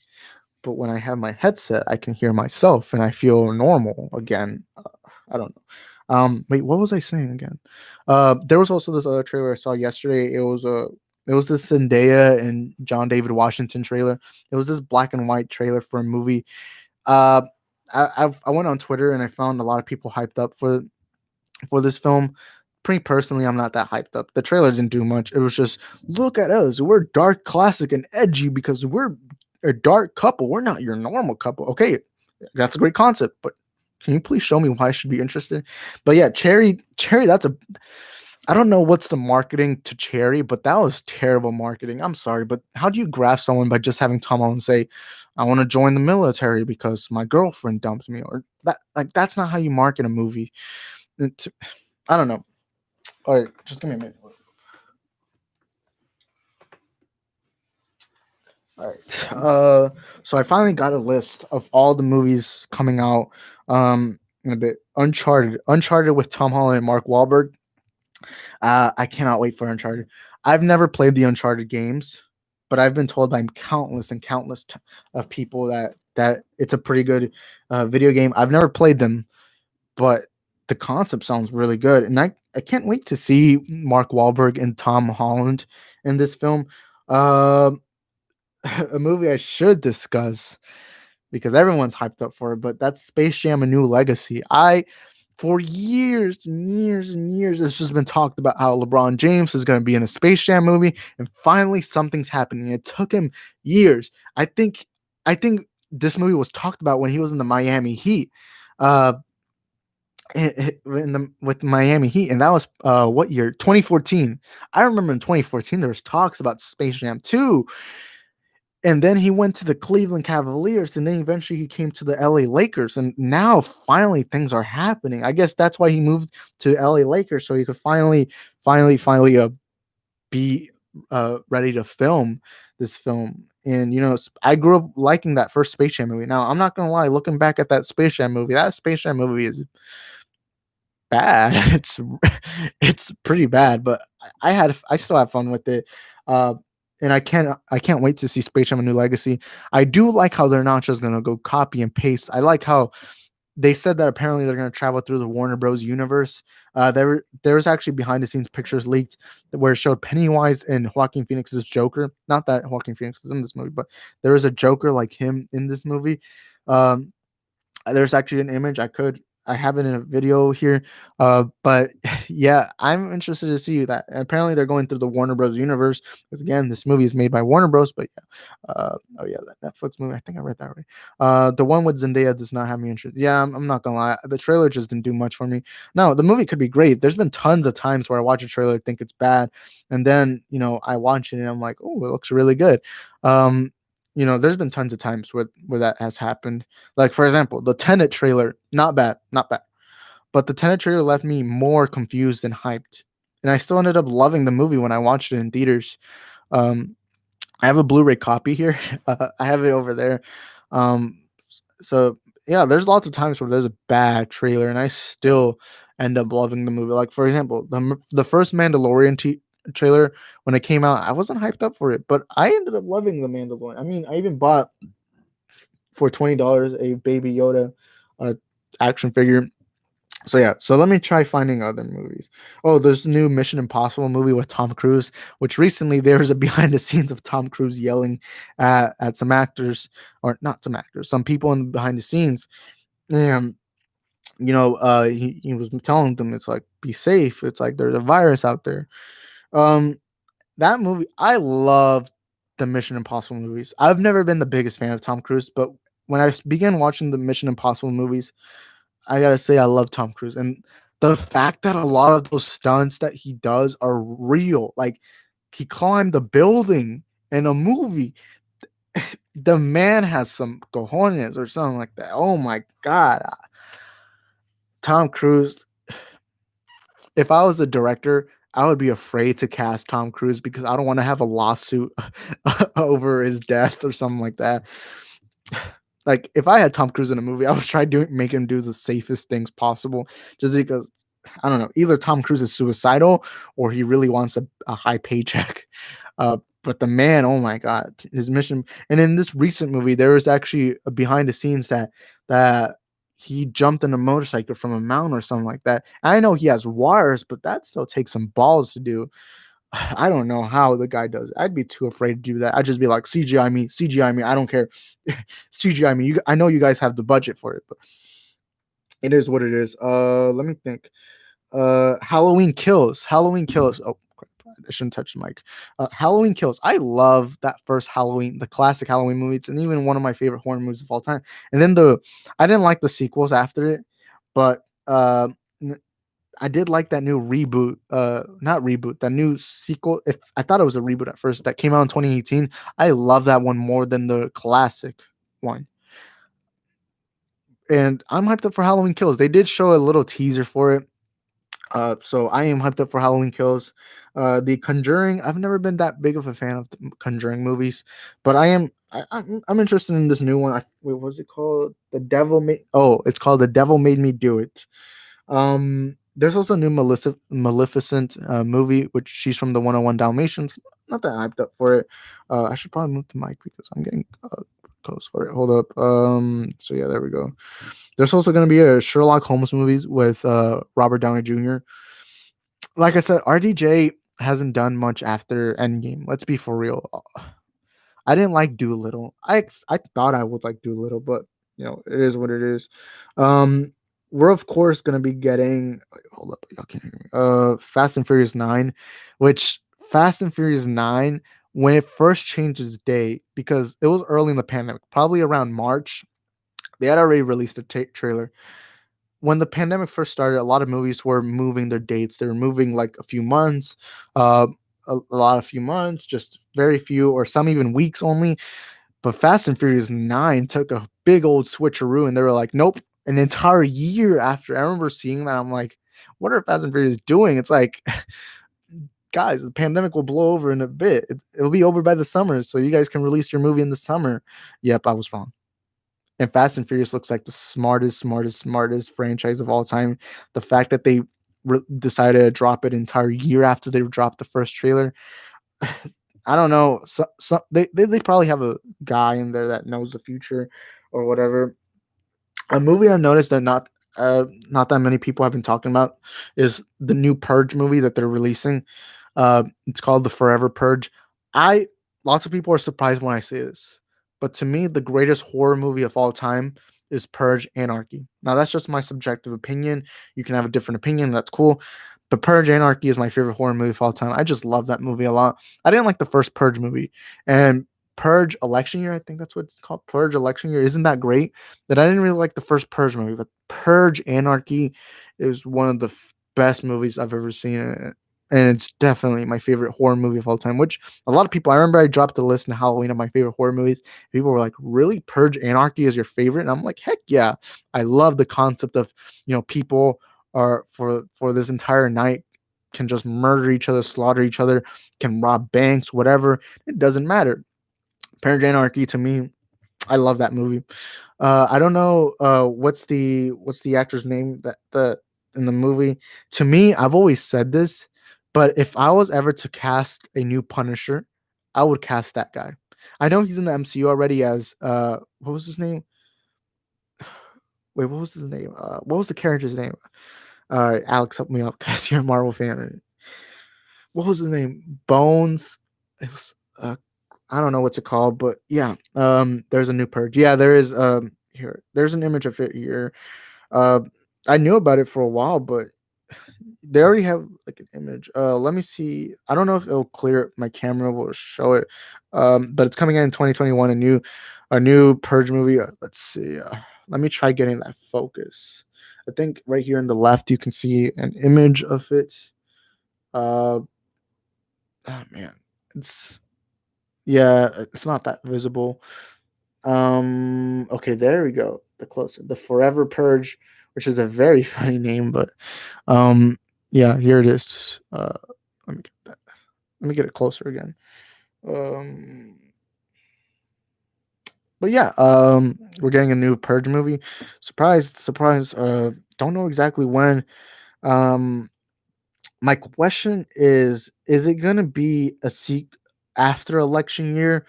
But when I have my headset, I can hear myself and I feel normal again. I don't know. Wait, what was I saying again? There was also this other trailer I saw yesterday. It was this Zendaya and John David Washington trailer. It was this black and white trailer for a movie. Uh, I went on Twitter and I found a lot of people hyped up for this film. Pretty personally, I'm not that hyped up. The trailer didn't do much. It was just, look at us. We're dark, classic, and edgy because we're a dark couple. We're not your normal couple. Okay, that's a great concept, but can you please show me why I should be interested? But yeah, Cherry, I don't know what's the marketing to Cherry, but that was terrible marketing. I'm sorry, but how do you grasp someone by just having Tom Holland say, I want to join the military because my girlfriend dumped me? Or that's not how you market a movie. I don't know. All right, just give me a minute. All right. So I finally got a list of all the movies coming out in a bit. Uncharted with Tom Holland and Mark Wahlberg. I cannot wait for Uncharted. I've never played the Uncharted games, but I've been told by countless and countless of people that it's a pretty good video game. I've never played them, but the concept sounds really good, and I can't wait to see Mark Wahlberg and Tom Holland in this film. Uh, a movie I should discuss because everyone's hyped up for it, but that's Space Jam: A New Legacy. For years and years and years, it's just been talked about how LeBron James is going to be in a Space Jam movie, and finally something's happening. It took him years. I think this movie was talked about when he was in the Miami Heat. With Miami Heat, and that was what year? 2014. I remember in 2014 there was talks about Space Jam 2, and then he went to the Cleveland Cavaliers, and then eventually he came to the LA Lakers, and now finally things are happening. I guess that's why he moved to LA Lakers, so he could finally be ready to film this film. And I grew up liking that first Space Jam movie. Now I'm not gonna lie, looking back at that Space Jam movie is bad. It's pretty bad, but I still have fun with it. And I can't wait to see Space Jam: A New Legacy. I do like how they're not just gonna go copy and paste. I like how they said that apparently they're gonna travel through the Warner Bros. Universe. There was actually behind the scenes pictures leaked where it showed Pennywise and Joaquin Phoenix's Joker. Not that Joaquin Phoenix is in this movie, but there is a Joker like him in this movie. There's actually an image I have it in a video here. But yeah, I'm interested to see that. Apparently, they're going through the Warner Bros. Universe because again, this movie is made by Warner Bros. But yeah, oh yeah, that Netflix movie. I think I read that right. The one with Zendaya does not have me interested. Yeah, I'm not gonna lie. The trailer just didn't do much for me. No, the movie could be great. There's been tons of times where I watch a trailer, think it's bad, and then I watch it and I'm like, oh, it looks really good. There's been tons of times where that has happened. Like, for example, the Tenet trailer, not bad. But the Tenet trailer left me more confused and hyped. And I still ended up loving the movie when I watched it in theaters. I have a Blu-ray copy here. I have it over there. So, yeah, there's lots of times where there's a bad trailer and I still end up loving the movie. Like, for example, the first Mandalorian trailer when it came out, I wasn't hyped up for it, but I ended up loving the Mandalorian. I mean, I even bought for $20 a Baby Yoda action figure. So yeah, so let me try finding other movies. Oh, there's a new Mission Impossible movie with Tom Cruise, which recently there was a behind the scenes of Tom Cruise yelling at some actors, or not some actors, some people in behind the scenes. And he was telling them it's like be safe. It's like there's a virus out there. Um, that movie, I love the Mission Impossible movies. I've never been the biggest fan of Tom Cruise, but when I began watching the Mission Impossible movies, I gotta say I love Tom Cruise, and the fact that a lot of those stunts that he does are real. Like he climbed the building in a movie. The man has some cojones or something like that. Oh my god, Tom Cruise. If I was a director, I would be afraid to cast Tom Cruise because I don't want to have a lawsuit over his death or something like that. Like if I had Tom Cruise in a movie, I would try to make him do the safest things possible, just because I don't know. Either Tom Cruise is suicidal or he really wants a high paycheck. But the man, oh my god, his mission. And in this recent movie, there was actually a behind the scenes that he jumped on a motorcycle from a mountain or something like that. I know he has wires, but that still takes some balls to do. I don't know how the guy does it. I'd be too afraid to do that. I'd just be like, CGI me, CGI me. I don't care. CGI me. I know you guys have the budget for it, but it is what it is. Let me think. Halloween Kills. Halloween Kills. Oh, crap. I shouldn't touch the mic. Halloween Kills. I love that first Halloween, the classic Halloween movie. It's even one of my favorite horror movies of all time. And then I didn't like the sequels after it, but I did like that new reboot, not reboot, that new sequel. If I thought it was a reboot at first that came out in 2018, I love that one more than the classic one. And I'm hyped up for Halloween Kills. They did show a little teaser for it. So I am hyped up for Halloween Kills. The Conjuring, I've never been that big of a fan of the Conjuring movies, but I'm interested in this new one. Wait, what was it called? It's called The Devil Made Me Do It. There's also a new Maleficent movie, which she's from the 101 Dalmatians. Not that hyped up for it. I should probably move the mic because I'm getting close. All right, hold up. So yeah, there we go. There's also going to be a Sherlock Holmes movies with Robert Downey Jr. Like I said, RDJ hasn't done much after Endgame. Let's be for real. I didn't like Doolittle. I thought I would like Doolittle, but it is what it is. We're of course gonna be getting. Hold up, y'all can't hear me. Fast and Furious 9, which Fast and Furious 9 when it first changed its date because it was early in the pandemic, probably around March. They had already released a trailer. When the pandemic first started, a lot of movies were moving their dates. They were moving like a few months, a lot of few months, just very few, or some even weeks only. But Fast and Furious 9 took a big old switcheroo and they were like, nope, an entire year after. I remember seeing that. I'm like, what are Fast and Furious doing? It's like, guys, the pandemic will blow over in a bit. It'll be over by the summer. So you guys can release your movie in the summer. Yep, I was wrong. And Fast and Furious looks like the smartest franchise of all time. The fact that they decided to drop it entire year after they dropped the first trailer, I don't know. They probably have a guy in there that knows the future or whatever. A movie I've noticed that not that many people have been talking about is the new Purge movie that they're releasing. It's called the Forever Purge. I Lots of people are surprised when I say this, but to me, the greatest horror movie of all time is Purge Anarchy. Now that's just my subjective opinion. You can have a different opinion. That's cool. But Purge Anarchy is my favorite horror movie of all time. I just love that movie a lot. I didn't like the first Purge movie, and Purge Election Year, I think that's what it's called. Purge Election Year isn't that great. That I didn't really like the first Purge movie, but Purge Anarchy is one of the best movies I've ever seen, and it's definitely my favorite horror movie of all time. Which a lot of people, I remember I dropped a list in Halloween of my favorite horror movies. People were like, "Really, Purge Anarchy is your favorite?" And I'm like, "Heck yeah!" I love the concept of people are for this entire night can just murder each other, slaughter each other, can rob banks, whatever. It doesn't matter. Parent Anarchy to me, I love that movie. I don't know what's the actor's name that the in the movie. To me, I've always said this, but if I was ever to cast a new Punisher, I would cast that guy. I know he's in the MCU already as what was his name? wait, what was his name? What was the character's name? All right, Alex, help me out because you're a Marvel fan. What was his name? Bones. It was. I don't know what's it called, but yeah. There's a new purge. Yeah, there is. Here, there's an image of it here. Uh, I knew about it for a while, but they already have like an image. Let me see. I don't know if it'll clear my camera will show it. But it's coming out in 2021. A new Purge movie. Let's see. Let me try getting that focus. I think right here in the left you can see an image of it. Uh, oh man, it's yeah, it's not that visible. Okay, there we go. The closer, the Forever Purge, which is a very funny name, but um, yeah, here it is. Let me get that. Let me get it closer again. Um, but yeah, we're getting a new Purge movie. Surprise, surprise. Don't know exactly when. Um, my question is it gonna be a after election year,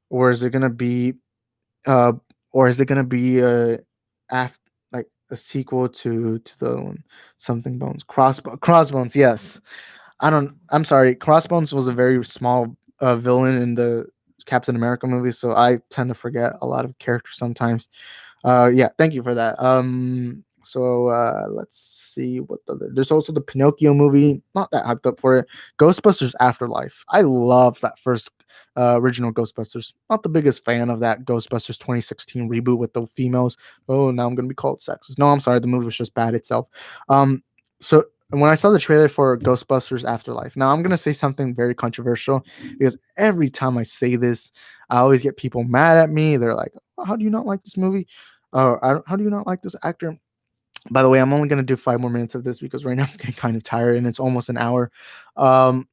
or is it gonna be uh, or is it gonna be a af like a sequel to the one, something Bones Crossbones? Yes, I'm sorry. Crossbones was a very small villain in the Captain America movie, so I tend to forget a lot of characters sometimes. Yeah, thank you for that. Let's see what there's also the Pinocchio movie. Not that hyped up for it. Ghostbusters Afterlife. I love that first original Ghostbusters. Not the biggest fan of that Ghostbusters 2016 reboot with the females. Oh, now I'm gonna be called sexist. No, I'm sorry. The movie was just bad itself. So when I saw the trailer for Ghostbusters Afterlife, now I'm gonna say something very controversial because every time I say this, I always get people mad at me. They're like, "Oh, how do you not like this movie? How do you not like this actor?" By the way, I'm only gonna do 5 more minutes of this because right now I'm getting kind of tired and it's almost an hour. Um,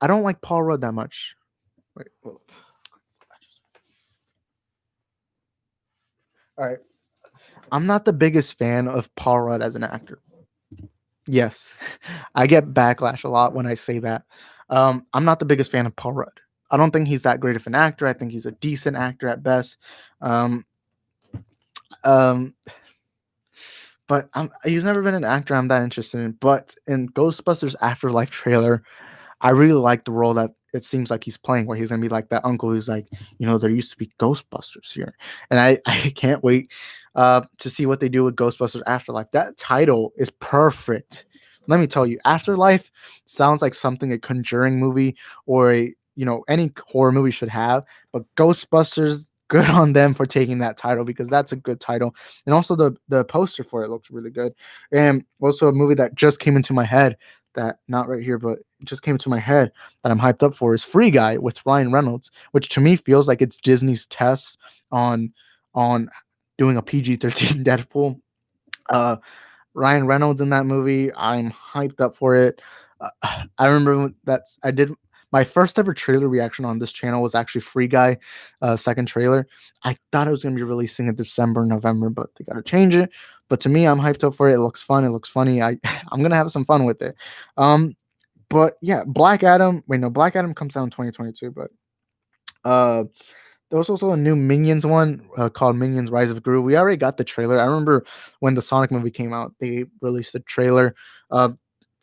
I don't like Paul Rudd that much. Wait, hold up. All right. I'm not the biggest fan of Paul Rudd as an actor. Yes, I get backlash a lot when I say that. I'm not the biggest fan of Paul Rudd. I don't think he's that great of an actor. I think he's a decent actor at best. Um, um, but he's never been an actor I'm that interested in. But in Ghostbusters Afterlife trailer, I really like the role that it seems like he's playing, where he's gonna be like that uncle who's like, there used to be Ghostbusters here, and I can't wait to see what they do with Ghostbusters Afterlife. That title is perfect. Let me tell you, Afterlife sounds like something a Conjuring movie or any horror movie should have, but Ghostbusters. Good on them for taking that title because that's a good title, and also the poster for it looks really good. And also a movie that just came into my head that not right here, but it just came to my head that I'm hyped up for is Free Guy with Ryan Reynolds, which to me feels like it's Disney's test on doing a PG-13 Deadpool. Uh, Ryan Reynolds in that movie. I'm hyped up for it. I remember I did my first ever trailer reaction on this channel was actually Free Guy, second trailer. I thought it was gonna be releasing in December, November, but they gotta change it. But to me, I'm hyped up for it. It looks fun. It looks funny. I'm gonna have some fun with it. But yeah, Black Adam. Wait, no, Black Adam comes out in 2022. But uh, there was also a new Minions one called Minions: Rise of Gru. We already got the trailer. I remember when the Sonic movie came out, they released the trailer. Of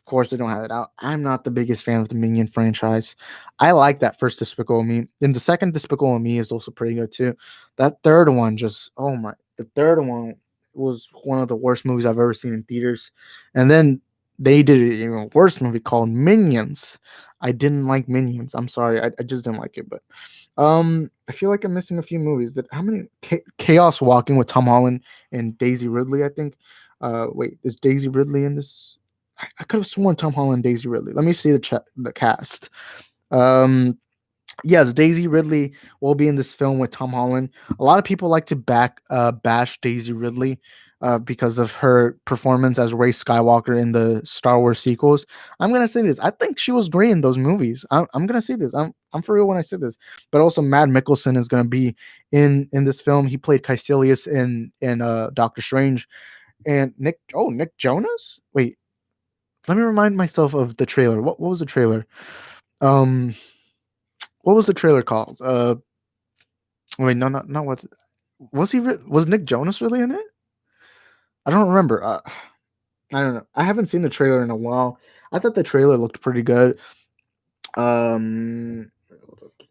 course, they don't have it out. I'm not the biggest fan of the Minion franchise. I like that first Despicable Me, and the second Despicable Me is also pretty good too. That third one, just oh my, the third one was one of the worst movies I've ever seen in theaters. And then they did an even worse movie called Minions. I didn't like Minions. I'm sorry, I just didn't like it. But I feel like I'm missing a few movies. That how many Chaos Walking with Tom Holland and Daisy Ridley? I think. Wait, is Daisy Ridley in this? I could have sworn Tom Holland, Daisy Ridley. Let me see the cast. Um, yes, Daisy Ridley will be in this film with Tom Holland. A lot of people like to bash Daisy Ridley because of her performance as Rey Skywalker in the Star Wars sequels. I'm gonna say this. I think she was great in those movies. I'm gonna say this. I'm for real when I say this. But also, Matt Mickelson is gonna be in this film. He played Caecilius in Doctor Strange. And Nick Jonas. Wait, let me remind myself of the trailer. What was the trailer? Um, what was the trailer called? Wait, no, not what was he? Was Nick Jonas really in it? I don't remember. I don't know. I haven't seen the trailer in a while. I thought the trailer looked pretty good. Um,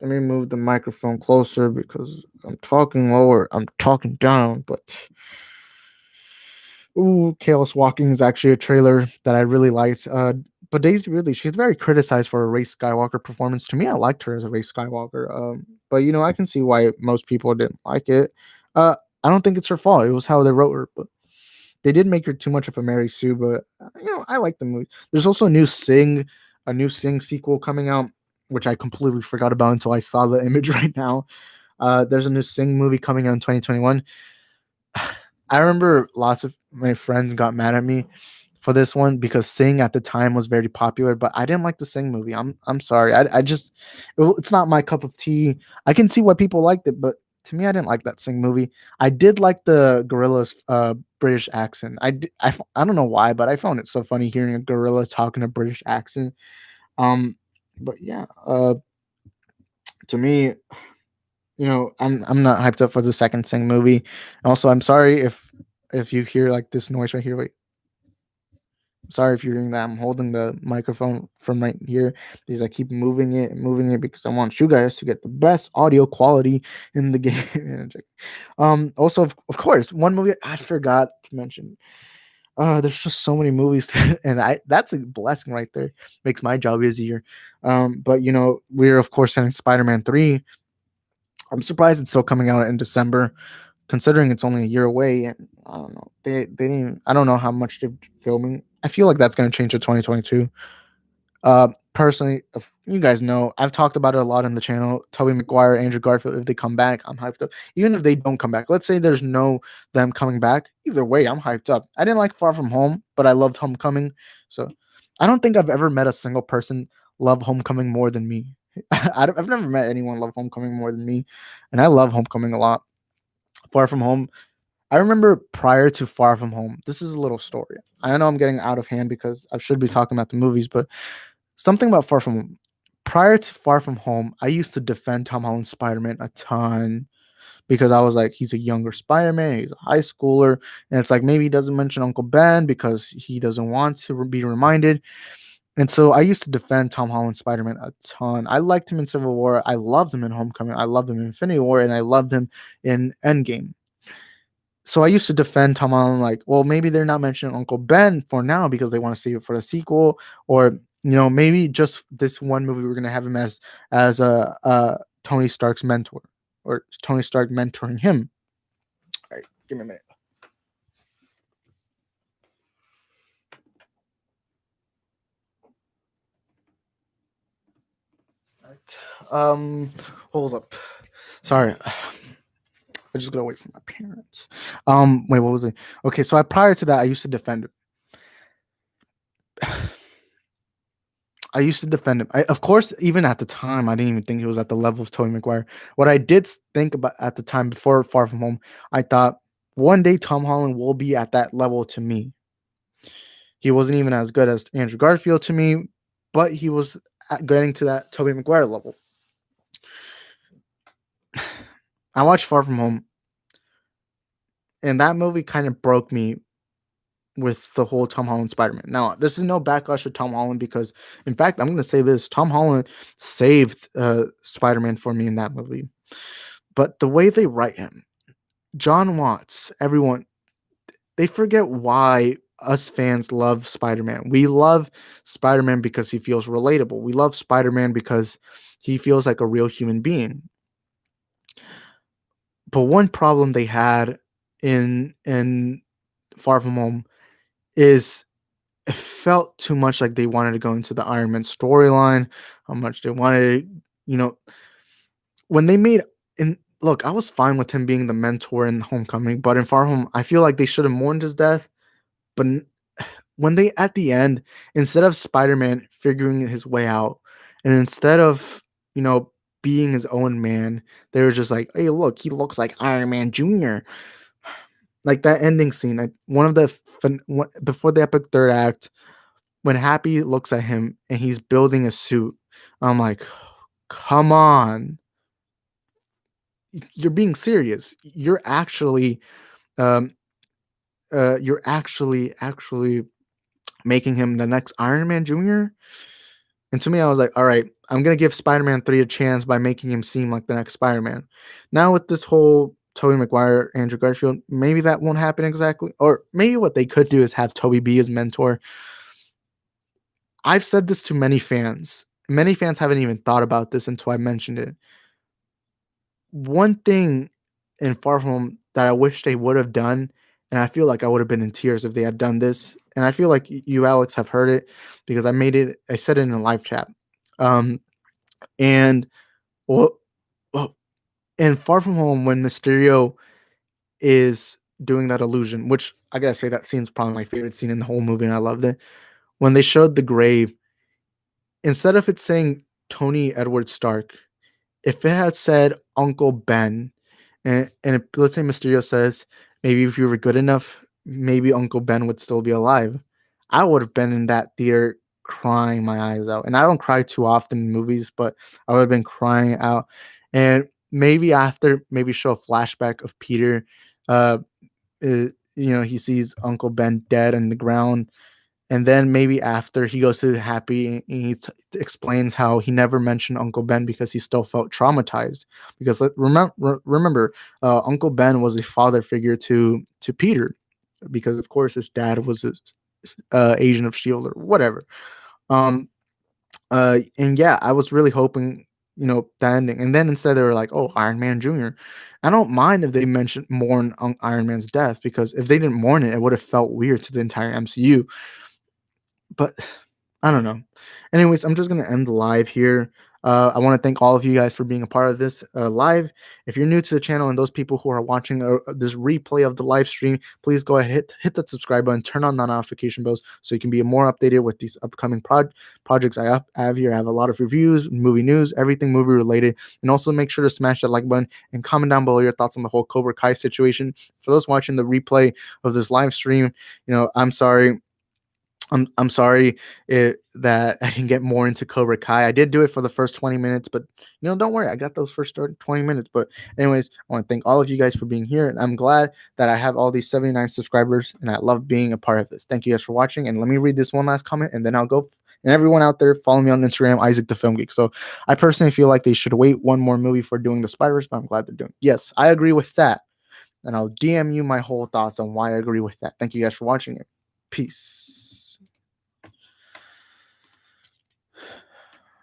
Let me move the microphone closer because I'm talking lower. I'm talking down, but ooh, Chaos Walking is actually a trailer that I really liked. But Daisy Ridley, she's very criticized for her Rey Skywalker performance. To me, I liked her as a Rey Skywalker. But I can see why most people didn't like it. I don't think it's her fault. It was how they wrote her. But they did make her too much of a Mary Sue. But I like the movie. There's also a new Sing sequel coming out, which I completely forgot about until I saw the image right now. There's a new Sing movie coming out in 2021. I remember lots of my friends got mad at me for this one because Sing at the time was very popular, but I didn't like the Sing movie. I'm sorry. I just it's not my cup of tea. I can see why people liked it, but to me, I didn't like that Sing movie. I did like the gorilla's British accent. I don't know why, but I found it so funny hearing a gorilla talking a British accent. Um, but yeah, to me, I'm not hyped up for the second Sing movie. Also, I'm sorry if you hear like this noise right here. Wait, sorry if you're hearing that. I'm holding the microphone from right here because I keep moving it because I want you guys to get the best audio quality in the game. Also, of course, one movie I forgot to mention. There's just so many movies, and I that's a blessing right there. Makes my job easier. But we're of course sending Spider-Man 3. I'm surprised it's still coming out in December, considering it's only a year away. And I don't know. They didn't. I don't know how much they're filming. I feel like that's going to change to 2022. Personally, if you guys know, I've talked about it a lot on the channel. Tobey Maguire, Andrew Garfield, if they come back, I'm hyped up. Even if they don't come back, let's say there's no them coming back. Either way, I'm hyped up. I didn't like Far From Home, but I loved Homecoming. So I don't think I've ever met a single person love Homecoming more than me. I've never met anyone love Homecoming more than me, and I love Homecoming a lot. Far From Home, I remember prior to Far From Home, this is a little story. I know I'm getting out of hand because I should be talking about the movies, but something about Far From Home. Prior to Far From Home, I used to defend Tom Holland's Spider-Man a ton because I was like, he's a younger Spider-Man, he's a high schooler, and it's like maybe he doesn't mention Uncle Ben because he doesn't want to be reminded. And so I used to defend Tom Holland's Spider-Man a ton. I liked him in Civil War, I loved him in Homecoming, I loved him in Infinity War, and I loved him in Endgame. So I used to defend Tom Holland like, well, maybe they're not mentioning Uncle Ben for now because they want to save it for the sequel, or maybe just this one movie we're gonna have him as a Tony Stark's mentor, or Tony Stark mentoring him. All right, give me a minute. All right. Hold up. Sorry. I just gotta wait for my parents. Wait, what was it? Okay, so prior to that, I used to defend him. I used to defend him. Of course, even at the time, I didn't even think he was at the level of Tobey Maguire. What I did think about at the time before Far From Home, I thought one day Tom Holland will be at that level to me. He wasn't even as good as Andrew Garfield to me, but he was getting to that Tobey Maguire level. I watched Far From Home, and that movie kind of broke me with the whole Tom Holland Spider-Man. Now, this is no backlash to Tom Holland because, in fact, I'm going to say this: Tom Holland saved Spider-Man for me in that movie. But the way they write him, John Watts, everyone, they forget why us fans love Spider-Man. We love Spider-Man because he feels relatable. We love Spider-Man because he feels like a real human being. But one problem they had in Far From Home is it felt too much like they wanted to go into the Iron Man storyline, how much they wanted, you know, when they made and look, I was fine with him being the mentor in Homecoming, but in Far Home, I feel like they should have mourned his death. But when they at the end, instead of Spider-Man figuring his way out, and instead of being his own man, they were just like, "Hey, look, he looks like Iron Man Junior." Like that ending scene, like one of the before the epic third act, when Happy looks at him and he's building a suit, I'm like, "Come on, you're being serious. You're actually um, you're actually making him the next Iron Man Jr. And to me, I was like, all right, I'm gonna give Spider-Man 3 a chance by making him seem like the next Spider-Man. Now with this whole Tobey Maguire, Andrew Garfield, maybe that won't happen exactly. Or maybe what they could do is have Tobey be his mentor. I've said this to many fans. Many fans haven't even thought about this until I mentioned it. One thing in Far From Home that I wish they would have done, and I feel like I would have been in tears if they had done this. And I feel like you, Alex, have heard it because I said it in a live chat. Um, and well, well, in Far From Home, when Mysterio is doing that illusion, which I gotta say that scene's probably my favorite scene in the whole movie, and I loved it. When they showed the grave, instead of it saying Tony Edward Stark, if it had said Uncle Ben, let's say Mysterio says, maybe if you were good enough, maybe Uncle Ben would still be alive. I would have been in that theater crying my eyes out. And I don't cry too often in movies, but I would have been crying out. And maybe after, maybe show a flashback of Peter. He sees Uncle Ben dead on the ground, and then maybe after he goes to Happy and he explains how he never mentioned Uncle Ben because he still felt traumatized. Because remember, Uncle Ben was a father figure to Peter, because of course his dad was a Agent of Shield or whatever. Um, and yeah, I was really hoping, the ending. And then instead they were like, "Oh, Iron Man Jr." I don't mind if they mentioned mourn Iron Man's death, because if they didn't mourn it, it would have felt weird to the entire MCU. But I don't know. Anyways, I'm just gonna end the live here. I want to thank all of you guys for being a part of this live. If you're new to the channel and those people who are watching this replay of the live stream, please go ahead, hit that subscribe button, turn on the notification bells so you can be more updated with these upcoming projects I have here. I have a lot of reviews, movie news, everything movie related, and also make sure to smash that like button and comment down below your thoughts on the whole Cobra Kai situation. For those watching the replay of this live stream, I'm sorry. I'm sorry that I didn't get more into Cobra Kai. I did do it for the first 20 minutes, but don't worry, I got those first 20 minutes. But anyways, I want to thank all of you guys for being here, and I'm glad that I have all these 79 subscribers, and I love being a part of this. Thank you guys for watching, and let me read this one last comment, and then I'll go. And everyone out there, follow me on Instagram, Isaac the Film Geek. So I personally feel like they should wait one more movie for doing the Spider-Verse, but I'm glad they're doing. Yes, I agree with that, and I'll DM you my whole thoughts on why I agree with that. Thank you guys for watching it. Peace.